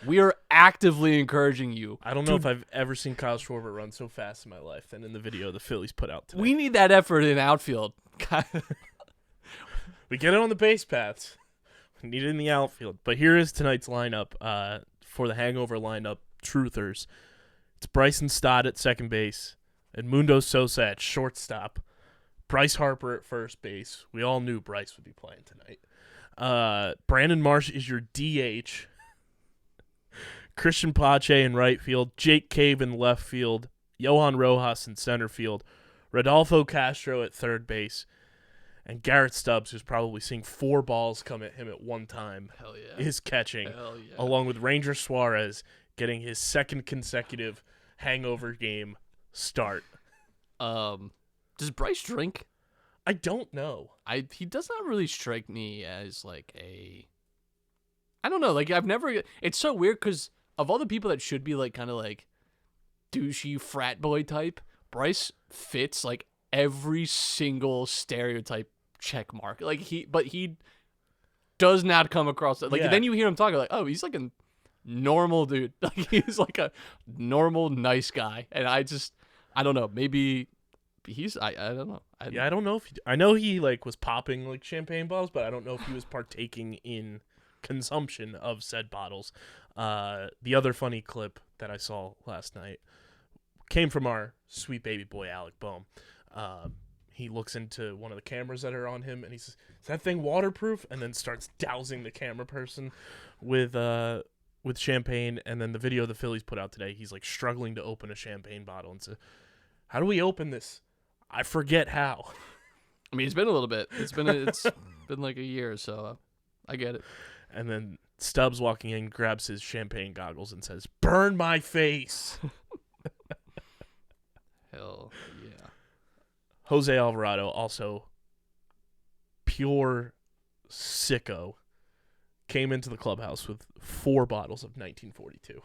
We are actively encouraging you. I don't know if I've ever seen Kyle Schwarber run so fast in my life than in the video the Phillies put out today. We need that effort in outfield. We get it on the base paths. We need it in the outfield. But here is tonight's lineup for the hangover lineup truthers. It's Bryson Stott at second base, Edmundo Sosa at shortstop, Bryce Harper at first base. We all knew Bryce would be playing tonight. Brandon Marsh is your DH. Christian Pache in right field, Jake Cave in left field, Johan Rojas in center field, Rodolfo Castro at third base, and Garrett Stubbs, who's probably seeing 4 balls come at him at one time, is catching, along with Ranger Suarez getting his second consecutive hangover game start. Does Bryce drink? I don't know. He does not really strike me as like a. I don't know. Like I've never. It's so weird because of all the people that should be like kind of like douchey frat boy type, Bryce fits like every single stereotype check mark. Like he does not come across like. Yeah. Then you hear him talking like, oh, he's like a normal dude. Like he's like a normal nice guy, and I don't know. Maybe he's I don't know. I don't know if I know he like was popping like champagne bottles, but I don't know if he was partaking in consumption of said bottles. The other funny clip that I saw last night came from our sweet baby boy Alec Boehm. He looks into one of the cameras that are on him, and he says, "Is that thing waterproof?" And then starts dousing the camera person with champagne. And then the video the Phillies put out today, he's like struggling to open a champagne bottle and says, "How do we open this? I forget how." I mean, it's been a little bit. It's been like a year, so I get it. And then Stubbs walking in grabs his champagne goggles and says, "Burn my face." Hell yeah. Jose Alvarado, also pure sicko, came into the clubhouse with 4 bottles of 1942.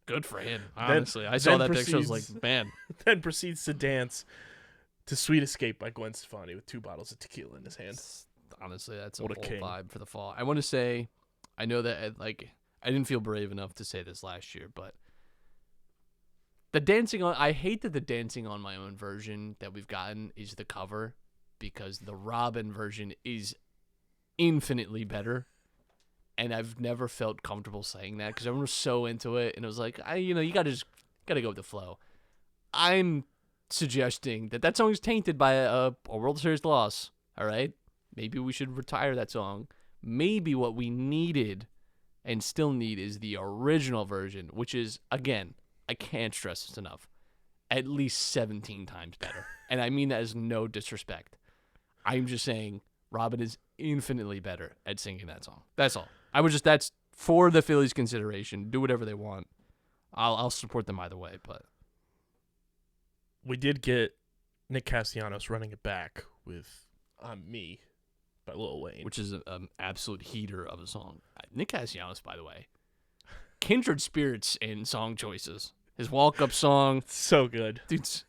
Good for him, honestly. I saw that picture. I was like, man. Then proceeds to dance to Sweet Escape by Gwen Stefani with 2 bottles of tequila in his hand. Honestly, that's What a a whole king. vibe for the fall. I want to say, I know that like I didn't feel brave enough to say this last year, but the dancing on, I hate that the dancing on my own version that we've gotten is the cover, because the Robin version is infinitely better. And I've never felt comfortable saying that because everyone was so into it, and it was like, you gotta go with the flow. I'm suggesting that song is tainted by a World Series loss. All right, maybe we should retire that song. Maybe what we needed and still need is the original version, which is, again, I can't stress this enough, at least 17 times better. And I mean that as no disrespect. I'm just saying Robin is infinitely better at singing that song. That's all. That's for the Phillies' consideration. Do whatever they want. I'll support them either way, but We did get Nick Castellanos running it back with Me by Lil Wayne. which is an absolute heater of a song. Nick Castellanos, by the way, kindred spirits in song choices. His walk-up song, So good. dude's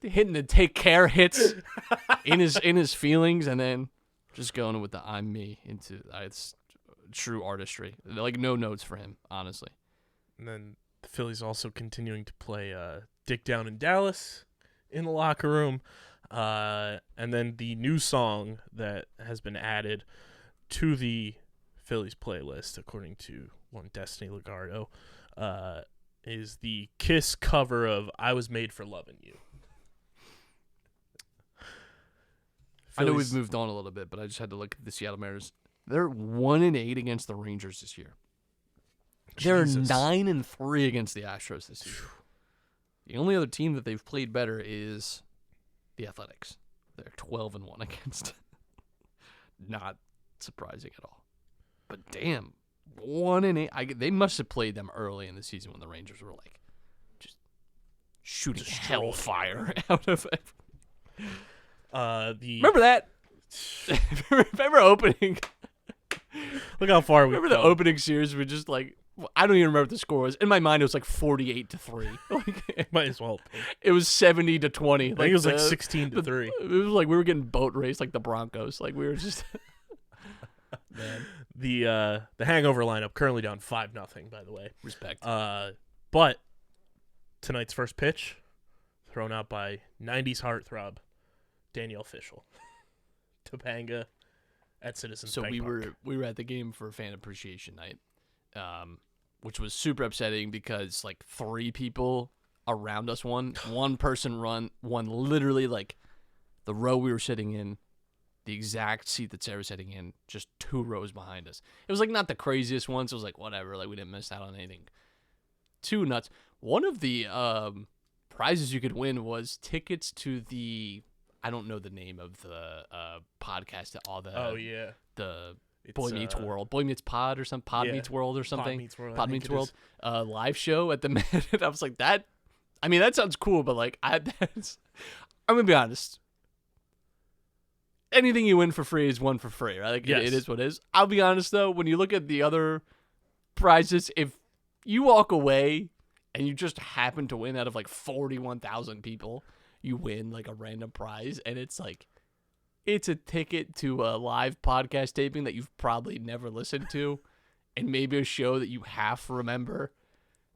hitting the take care hits in his feelings, and then just going with the I'm Me into it's true artistry. Like no notes for him, honestly. And then the Phillies also continuing to play Dick Down in Dallas in the locker room. And then the new song that has been added to the Phillies playlist, according to one Destiny Legardo, is the Kiss cover of I Was Made for Loving You. I know we've moved on a little bit, but I just had to look at the Seattle Mariners. They're 1-8 against the Rangers this year. They're Jesus. 9-3 against the Astros this year. The only other team that they've played better is the Athletics. They're 12-1 against. Not surprising at all. But damn, 1-8. They must have played them early in the season when the Rangers were like just shooting hellfire out of it. Remember that? Remember opening? Look how far we Remember the opening series? We just like, I don't even remember what the score was. In my mind, it was like 48-3. Like, Might as well. it was 70-20. I think it was like 16-3. It was like we were getting boat raced like the Broncos. Like we were just. Man, The Hangover lineup currently down 5-0. By the way, respect. but tonight's first pitch thrown out by '90s heartthrob Danielle Fishel. Topanga at Citizens So Bank we Park. were at the game for fan appreciation night, which was super upsetting because like 3 people around us won. One person won literally like the row we were sitting in, the exact seat that Sarah was sitting in, just 2 rows behind us. It was like not the craziest ones. It was like whatever, like we didn't miss out on anything too nuts. One of the prizes you could win was tickets to the, I don't know the name of the podcast that all the the Boy Meets World, Boy Meets Pod or something, Pod Meets World or something, Meets World, I Pod think Meets it World is. live show at the Minute. I was like, that I mean, that sounds cool, but like, I'm gonna be honest. Anything you win for free is one for free, right? Like, Yes. it is what it is. I'll be honest though, when you look at the other prizes, if you walk away and you just happen to win out of like 41,000 people, you win like a random prize, and it's like, it's a ticket to a live podcast taping that you've probably never listened to, and maybe a show that you half remember,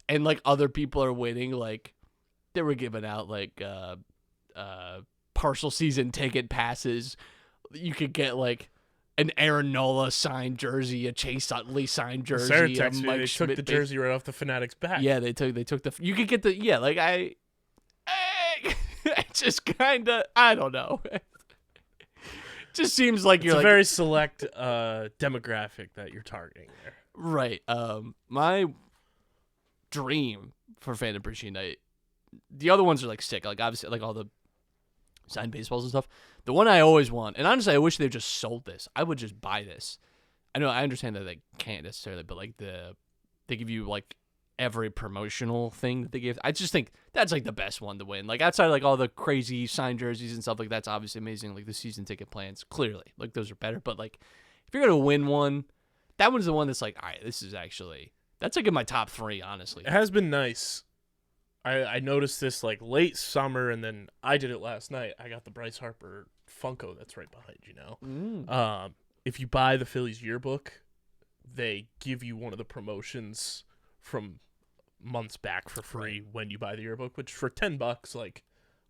and like other people are winning, like they were giving out like partial season ticket passes. You could get like an Aaron Nola signed jersey, a Chase Utley signed jersey. Sarah a texted me Mike they Schmidt took the jersey right off the Fanatics back. Yeah, they took the. You could get the like it's just kind of, I don't know. It just seems like It's a very select demographic that you're targeting there. right. My dream for Fan Appreciation Night. The other ones are like sick. Like obviously, like all the signed baseballs and stuff. The one I always want, and honestly, I wish they just sold this. I would just buy this. I know, I understand that they can't necessarily, but like they give you like every promotional thing that they give. I just think that's like the best one to win. Like outside of like all the crazy signed jerseys and stuff, like that's obviously amazing. Like the season ticket plans, clearly, like those are better. But like if you're gonna win one, that one's the one that's like, all right, this is actually, that's like in my top 3, honestly. It has been nice. I noticed this like late summer, and then I did it last night. I got the Bryce Harper Funko that's right behind you now. If you buy the Phillies yearbook, they give you one of the promotions from months back for free when you buy the yearbook, which for $10, like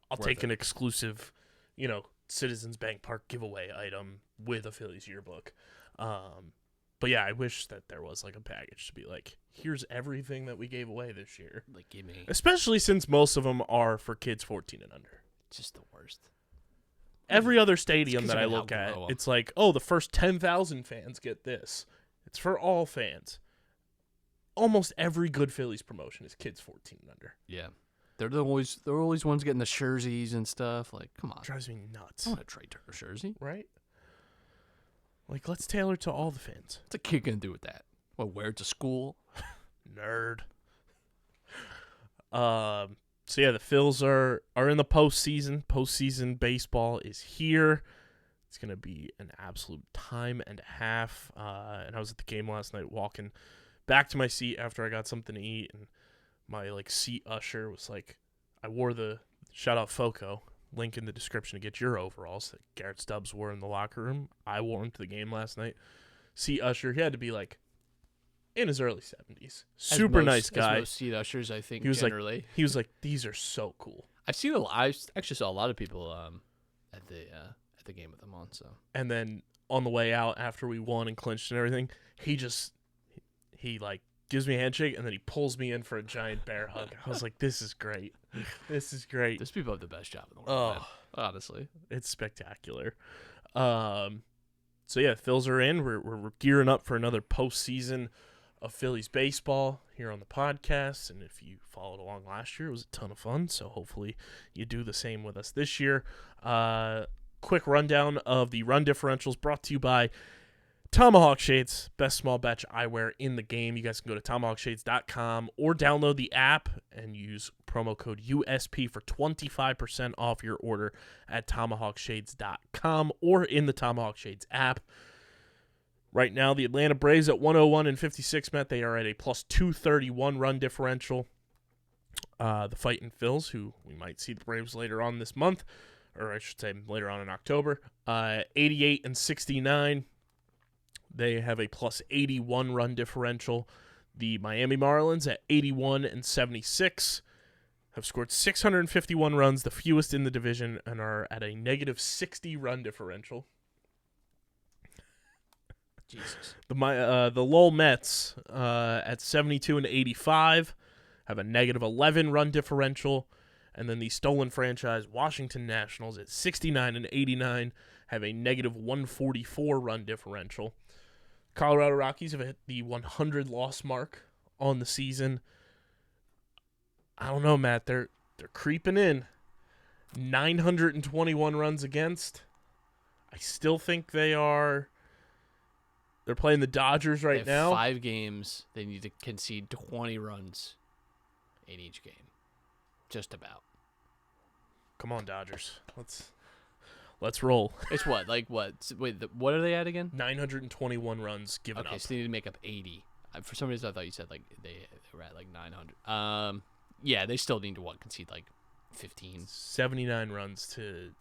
I'll take an exclusive, Citizens Bank Park giveaway item with a Phillies yearbook. But yeah, I wish that there was like a package to be like, here's everything that we gave away this year. Like, give me. Especially since most of them are for kids 14 and under. It's just the worst. Every other stadium It's 'cause that I you're gonna look at, outgrow 'em. it's like, oh, the first 10,000 fans get this. It's for all fans. Almost every good Phillies promotion is kids 14 and under. Yeah. They're always ones getting the jerseys and stuff. Like, come on. It drives me nuts. I want a Trey Turner jersey. Right? Like, let's tailor to all the fans. What's a kid gonna do with that? What, wear it to school? Nerd. So yeah, the Phils are in the postseason. Postseason baseball is here. It's gonna be an absolute time and a half. And I was at the game last night, walking back to my seat after I got something to eat, and my like seat usher was like, I wore the shout out Foco link in the description to get your overalls that Garrett Stubbs wore in the locker room. I wore them to the game last night. Seat usher, he had to be like in his early 70s. Super nice guy. As most seat ushers, I think, He was generally. he was like, these are so cool. I've seen I actually saw a lot of people at the game with them on. So. And then on the way out after we won and clinched and everything, he like gives me a handshake and then he pulls me in for a giant bear hug. I was like, this is great. This is great. Those people have the best job in the world, man, honestly. It's spectacular. So yeah, Phils are in. We're gearing up for another postseason of Phillies baseball here on the podcast. And if you followed along last year, it was a ton of fun. So hopefully you do the same with us this year. Quick rundown of the run differentials brought to you by Tomahawk Shades, best small batch eyewear in the game. You guys can go to tomahawkshades.com or download the app and use promo code USP for 25% off your order at tomahawkshades.com or in the Tomahawk Shades app. Right now, the Atlanta Braves at 101 and 56, Matt. They are at a plus 231 run differential. The Fightin' Phils, who we might see the Braves later on this month, or I should say later on in October, 88 and 69. They have a plus 81 run differential. The Miami Marlins at 81 and 76 have scored 651 runs, the fewest in the division, and are at a negative 60 run differential. Jesus. The Lowell Mets at 72 and 85 have a negative 11 run differential, and then the stolen franchise Washington Nationals at 69 and 89 have a negative 144 run differential. Colorado Rockies have hit the 100 loss mark on the season. I don't know, Matt. They're creeping in. 921 runs against. I still think they're playing the Dodgers right They have now. 5 games. They need to concede 20 runs in each game. Just about. Come on, Dodgers. Let's roll. It's what? Like what? Wait, what are they at again? 921 runs given Okay, up. so they need to make up 80. For some reason, I thought you said like they were at like 900. Yeah, they still need to concede like 15. 79 runs to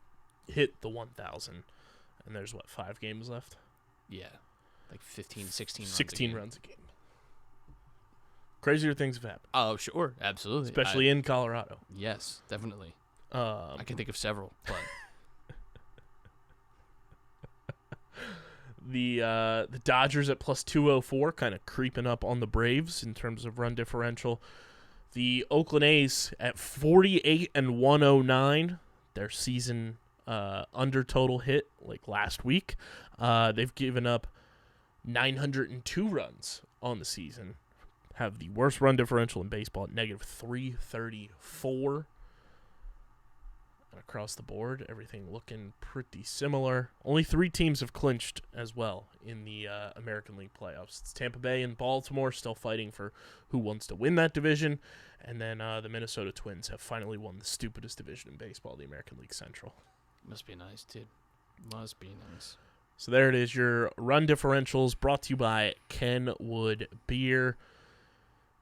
hit the 1,000. And there's, 5 games left? Yeah, like 15, 16 runs 16 runs a game. Crazier things have happened. Oh, sure. Absolutely. Especially in Colorado. Yes, definitely. I can think of several, but... The Dodgers at plus 204, kind of creeping up on the Braves in terms of run differential. The Oakland A's at 48 and 109, their season under total hit like last week. They've given up 902 runs on the season. Have the worst run differential in baseball at negative 334. Across the board, everything looking pretty similar. Only 3 teams have clinched as well in the American League playoffs. It's Tampa Bay and Baltimore still fighting for who wants to win that division. And then the Minnesota Twins have finally won the stupidest division in baseball, the American League Central. Must be nice, dude. Must be nice. So there it is, your run differentials brought to you by Kenwood Beer.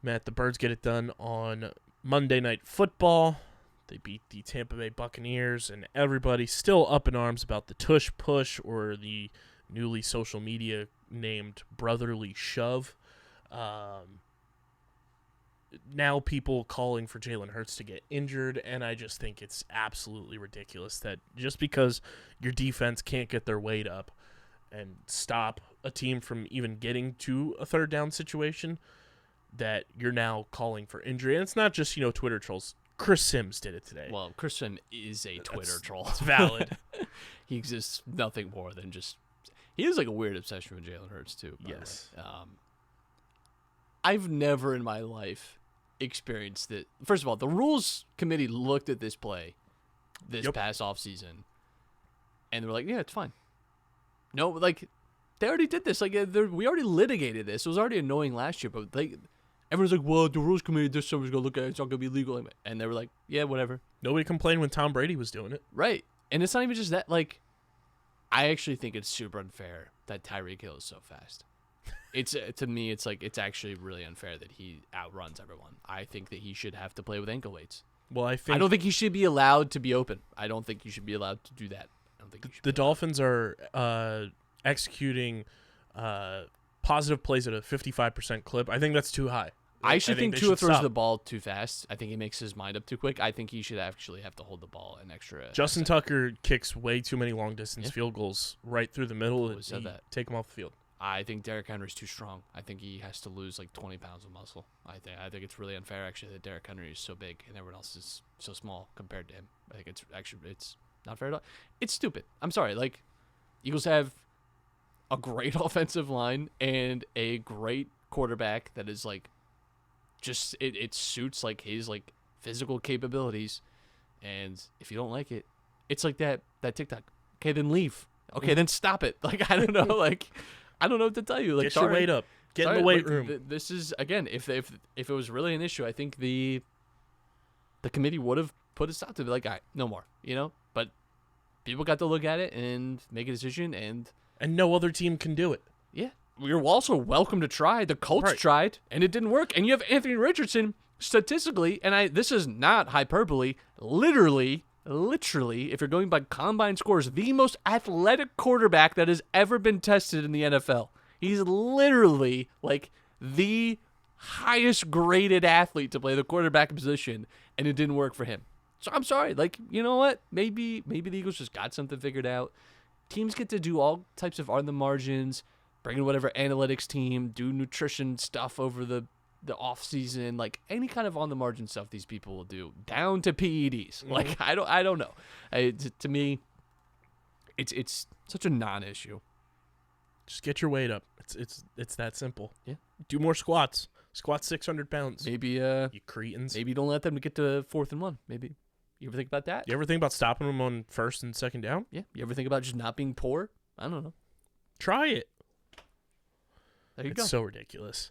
Matt, the Birds get it done on Monday Night Football. They beat the Tampa Bay Buccaneers, and everybody's still up in arms about the tush push, or the newly social media named brotherly shove. Now people calling for Jalen Hurts to get injured, and I just think it's absolutely ridiculous that just because your defense can't get their weight up and stop a team from even getting to a third down situation, that you're now calling for injury. And it's not just, Twitter trolls. Chris Sims did it today. Well, Chris Sims is a Twitter troll. It's valid. He exists nothing more than just... He has like a weird obsession with Jalen Hurts, too. Yes. I've never in my life experienced it. First of all, the rules committee looked at this play this past offseason, and they were like, yeah, it's fine. No, like, they already did this. Like, we already litigated this. It was already annoying last year, but everyone's like, well, the rules committee this summer's going to look at it. It's not going to be legal. And they were like, yeah, whatever. Nobody complained when Tom Brady was doing it. Right. And it's not even just that. Like, I actually think it's super unfair that Tyreek Hill is so fast. To me, it's like, it's actually really unfair that he outruns everyone. I think that he should have to play with ankle weights. Well, I don't think he should be allowed to be open. I don't think you should be allowed to do that. I don't think you should. The Dolphins are executing positive plays at a 55% clip. I think that's too high. I think Tua throws the ball too fast. I think he makes his mind up too quick. I think he should actually have to hold the ball an extra. Justin Tucker kicks way too many long distance field goals right through the middle. Take him off the field. I think Derrick Henry's too strong. I think he has to lose like 20 pounds of muscle. I think it's really unfair actually that Derrick Henry is so big and everyone else is so small compared to him. I think it's not fair at all. It's stupid. I'm sorry. Like, Eagles have a great offensive line and a great quarterback that is like just it suits like his like physical capabilities. And if you don't like it, it's like that TikTok. Okay, then leave. Okay, then stop it. Like, I don't know. Like, I don't know what to tell you. Like, get your weight up. Get in the weight room. This is, again, if it was really an issue, I think the committee would have put a stop to it. Like, all right, no more. But people got to look at it and make a decision, and no other team can do it. Yeah, you're also welcome to try. The Colts tried, and it didn't work. And you have Anthony Richardson statistically, and this is not hyperbole. Literally, if you're going by combine scores, the most athletic quarterback that has ever been tested in the NFL. He's literally like the highest graded athlete to play the quarterback position, and it didn't work for him. So I'm sorry. Like, you know what? Maybe the Eagles just got something figured out. Teams get to do all types of on the margins, bring in whatever analytics team, do nutrition stuff over the off season, like any kind of on the margin stuff these people will do, down to PEDs. Like, I don't know. To me, it's such a non-issue. Just get your weight up. It's that simple. Yeah. Do more squats. Squat 600 pounds. Maybe you cretins. Maybe don't let them get to 4th and 1. Maybe. You ever think about that? You ever think about stopping them on 1st and 2nd down? Yeah. You ever think about just not being poor? I don't know. Try it. There you go. It's so ridiculous.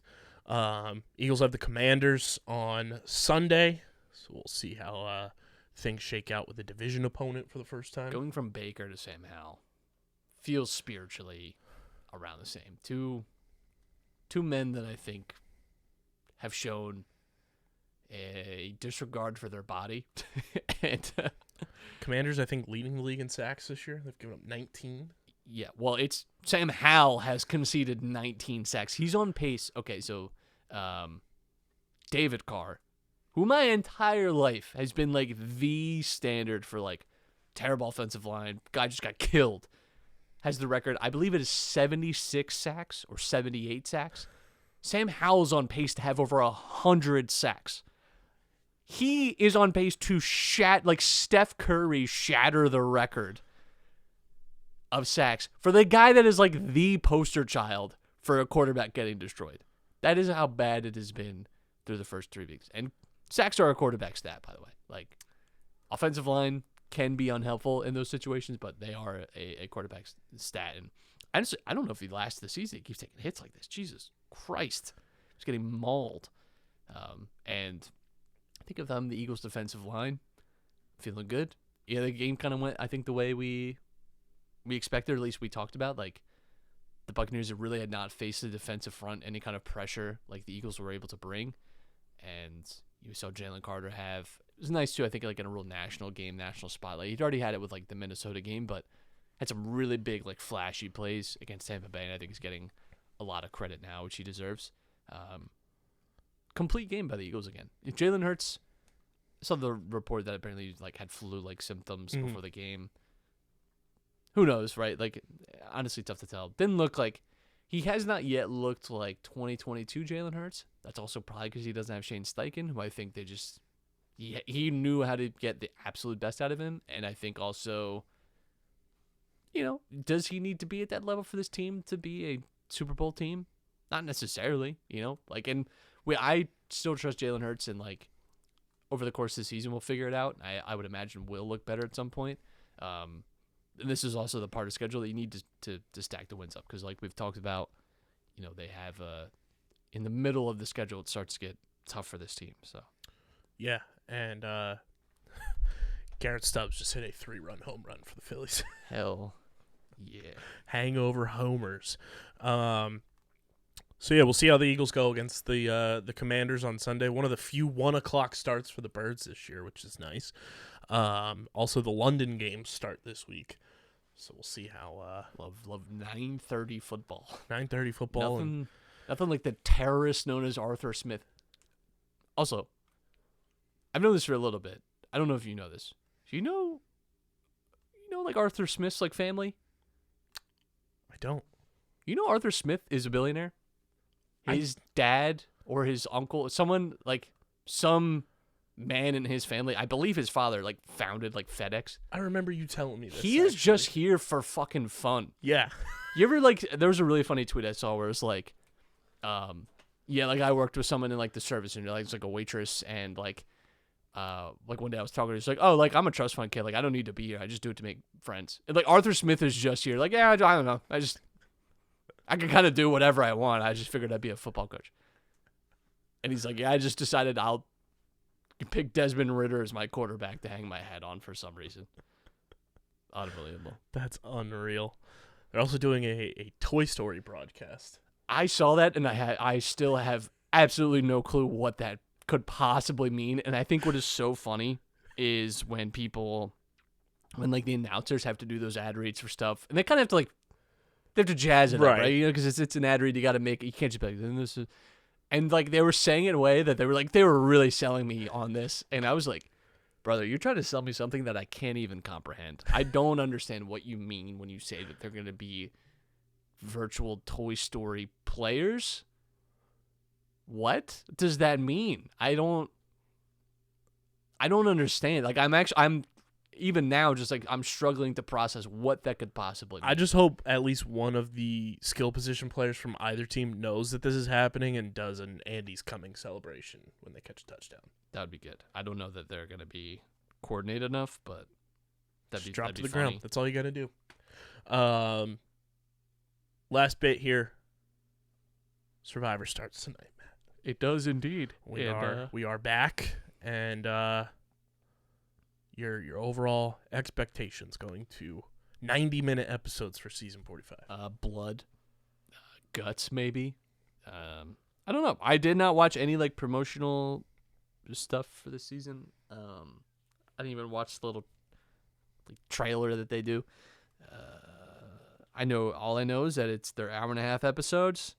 Eagles have the Commanders on Sunday. So we'll see how things shake out with a division opponent for the first time. Going from Baker to Sam Howell feels spiritually around the same. Two men that I think have shown a disregard for their body. And Commanders, I think, leading the league in sacks this year. They've given up 19. yeah, well, it's Sam Howell has conceded 19 sacks. He's on pace. Okay, so David Carr, who my entire life has been like the standard for like terrible offensive line, guy just got killed, has the record. I believe it is 76 sacks or 78 sacks. Sam Howell's on pace to have over 100 sacks. He is on pace to like Steph Curry shatter the record of sacks for the guy that is like the poster child for a quarterback getting destroyed. That is how bad it has been through the first 3 weeks. And sacks are a quarterback stat, by the way. Like, offensive line can be unhelpful in those situations, but they are a quarterback stat. And I don't know if he lasts the season. He keeps taking hits like this. Jesus Christ. He's getting mauled. And I think if I'm the Eagles' defensive line, feeling good. Yeah, the game kind of went, I think, the way we expected, or at least we talked about. Like, the Buccaneers really had not faced the defensive front any kind of pressure like the Eagles were able to bring. And you saw Jalen Carter have, it was nice too, I think, like in a real national game, national spotlight. He'd already had it with like the Minnesota game, but had some really big, like flashy plays against Tampa Bay, and I think he's getting a lot of credit now, which he deserves. Complete game by the Eagles again. If Jalen Hurts, I saw the report that apparently like had flu-like symptoms before the game. Who knows, right? Like, honestly, tough to tell. Didn't look like, he has not yet looked like 2022 Jalen Hurts. That's also probably because he doesn't have Shane Steichen, who I think they just, he knew how to get the absolute best out of him. And I think also, you know, does he need to be at that level for this team to be a Super Bowl team? Not necessarily, you know, like, and I still trust Jalen Hurts, and like over the course of the season, we'll figure it out. I would imagine will look better at some point. And this is also the part of schedule that you need to stack the wins up, because like we've talked about, you know, they have in the middle of the schedule it starts to get tough for this team. So yeah, and Garrett Stubbs just hit a 3-run home run for the Phillies. Hell yeah, hangover homers. So yeah, we'll see how the Eagles go against the Commanders on Sunday. One of the few 1:00 starts for the Birds this year, which is nice. Also, the London games start this week, so we'll see how. Love 9:30 football. 9:30 football. Nothing like the terrorist known as Arthur Smith. Also, I've known this for a little bit. I don't know if you know this. Do you know like Arthur Smith's like family? I don't. You know Arthur Smith is a billionaire? His dad or his uncle, someone like some man in his family, I believe his father like founded like FedEx. I remember you telling me this. He is just here for fucking fun. Yeah. You ever like, there was a really funny tweet I saw where it's like, yeah, like I worked with someone in like the service and like it's like a waitress, and like one day I was talking to her, he's like, oh, like I'm a trust fund kid, like I don't need to be here, I just do it to make friends. And like Arthur Smith is just here, like, yeah, I don't know, I can kind of do whatever I want. I just figured I'd be a football coach. And he's like, yeah, I just decided I'll pick Desmond Ridder as my quarterback to hang my hat on for some reason. Unbelievable. That's unreal. They're also doing a Toy Story broadcast. I saw that, and I still have absolutely no clue what that could possibly mean. And I think what is so funny is when like the announcers have to do those ad reads for stuff, and they kind of have to like, they have to jazz it up, right? You know, because it's an ad read, you got to make it. You can't just be like, this is, and like they were saying it in a way that they were really selling me on this, and I was like, brother, you're trying to sell me something that I can't even comprehend. I don't understand what you mean when you say that they're going to be virtual Toy Story players. What does that mean? I don't understand. Like I'm even now just like I'm struggling to process what that could possibly mean. I just hope at least one of the skill position players from either team knows that this is happening and does an Andy's coming celebration when they catch a touchdown. That would be good. I don't know that they're going to be coordinated enough, but that'd be the funny. ground. That's all you got to do. Last bit here. Survivor starts tonight, Matt. It does indeed. We are back, and your overall expectations going to 90-minute episodes for season 45. Blood, guts, maybe. I don't know. I did not watch any like promotional stuff for the season. I didn't even watch the little like trailer that they do. All I know is that it's their hour-and-a-half episodes,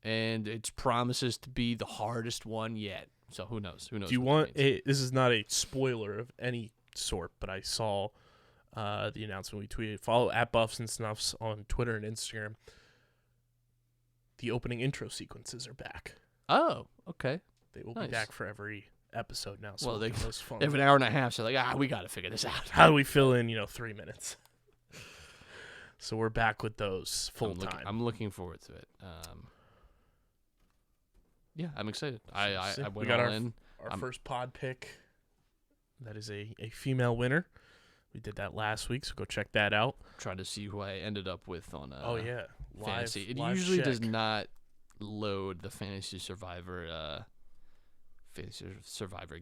and it promises to be the hardest one yet. So who knows? Who knows? Do you want this is not a spoiler of any sort, but I saw the announcement we tweeted. Follow at Buffs and Snuffs on Twitter and Instagram. The opening intro sequences are back. Oh, okay. They will be Nice. back for every episode now. So Well, they fun. They have an hour and a half, so like, we got to figure this out. How do we fill in 3 minutes? So we're back with those full time. I'm looking forward to it. Yeah, I'm excited. I went we got all in. Our first pod pick. That is a female winner. We did that last week, so go check that out. Trying to see who I ended up with on Fantasy. fantasy. It usually does not load the Fantasy Survivor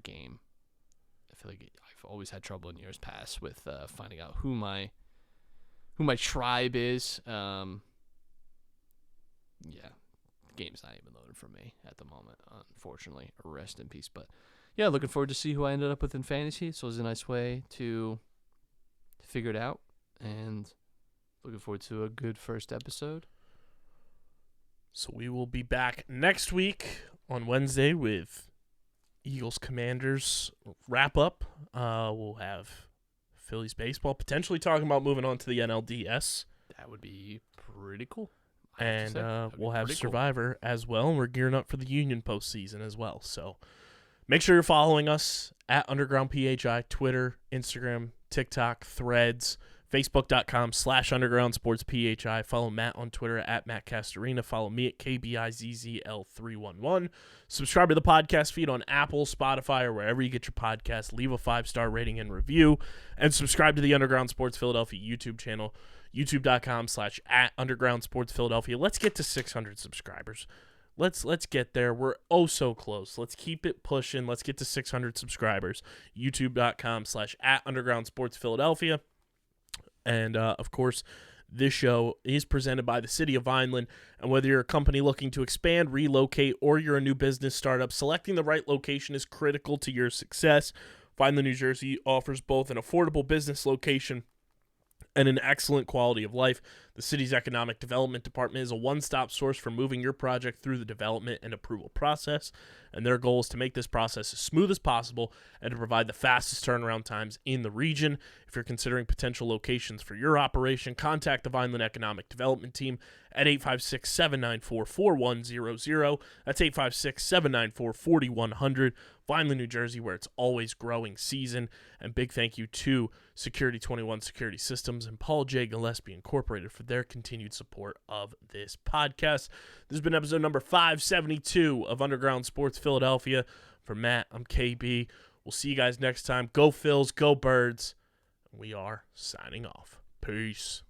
game. I feel like I've always had trouble in years past with finding out who my tribe is. Yeah, the game's not even loaded for me at the moment, unfortunately. Rest in peace. But yeah, looking forward to see who I ended up with in fantasy. So it was a nice way to figure it out, and looking forward to a good first episode. So we will be back next week on Wednesday with Eagles Commanders wrap up. We'll have Phillies baseball, potentially talking about moving on to the NLDS. That would be pretty cool. And we'll have Survivor as well, and we're gearing up for the Union postseason as well. So make sure you're following us at Underground PHI, Twitter, Instagram, TikTok, Threads, Facebook.com/Underground Sports PHI. Follow Matt on Twitter at Matt Castorina. Follow me at KBIZZL311. Subscribe to the podcast feed on Apple, Spotify, or wherever you get your podcasts. Leave a 5-star rating and review. And subscribe to the Underground Sports Philadelphia YouTube channel, YouTube.com/@Underground Sports Philadelphia. Let's get to 600 subscribers. Let's get there. We're so close. Let's keep it pushing. Let's get to 600 subscribers. YouTube.com/@Underground Sports Philadelphia. And, of course, this show is presented by the City of Vineland. And whether you're a company looking to expand, relocate, or you're a new business startup, selecting the right location is critical to your success. Vineland, New Jersey offers both an affordable business location and an excellent quality of life. The city's economic development department is a one-stop source for moving your project through the development and approval process, and their goal is to make this process as smooth as possible and to provide the fastest turnaround times in the region. If you're considering potential locations for your operation, contact the Vineland Economic Development Team at 856-794-4100. That's 856-794-4100. Vineland, New Jersey, where it's always growing season. And big thank you to Security 21 Security Systems and Paul J. Gillespie Incorporated for their continued support of this podcast. This has been episode number 572 of Underground Sports Philadelphia. For Matt, I'm KB. We'll see you guys next time. Go Phils, go Birds. We are signing off. Peace.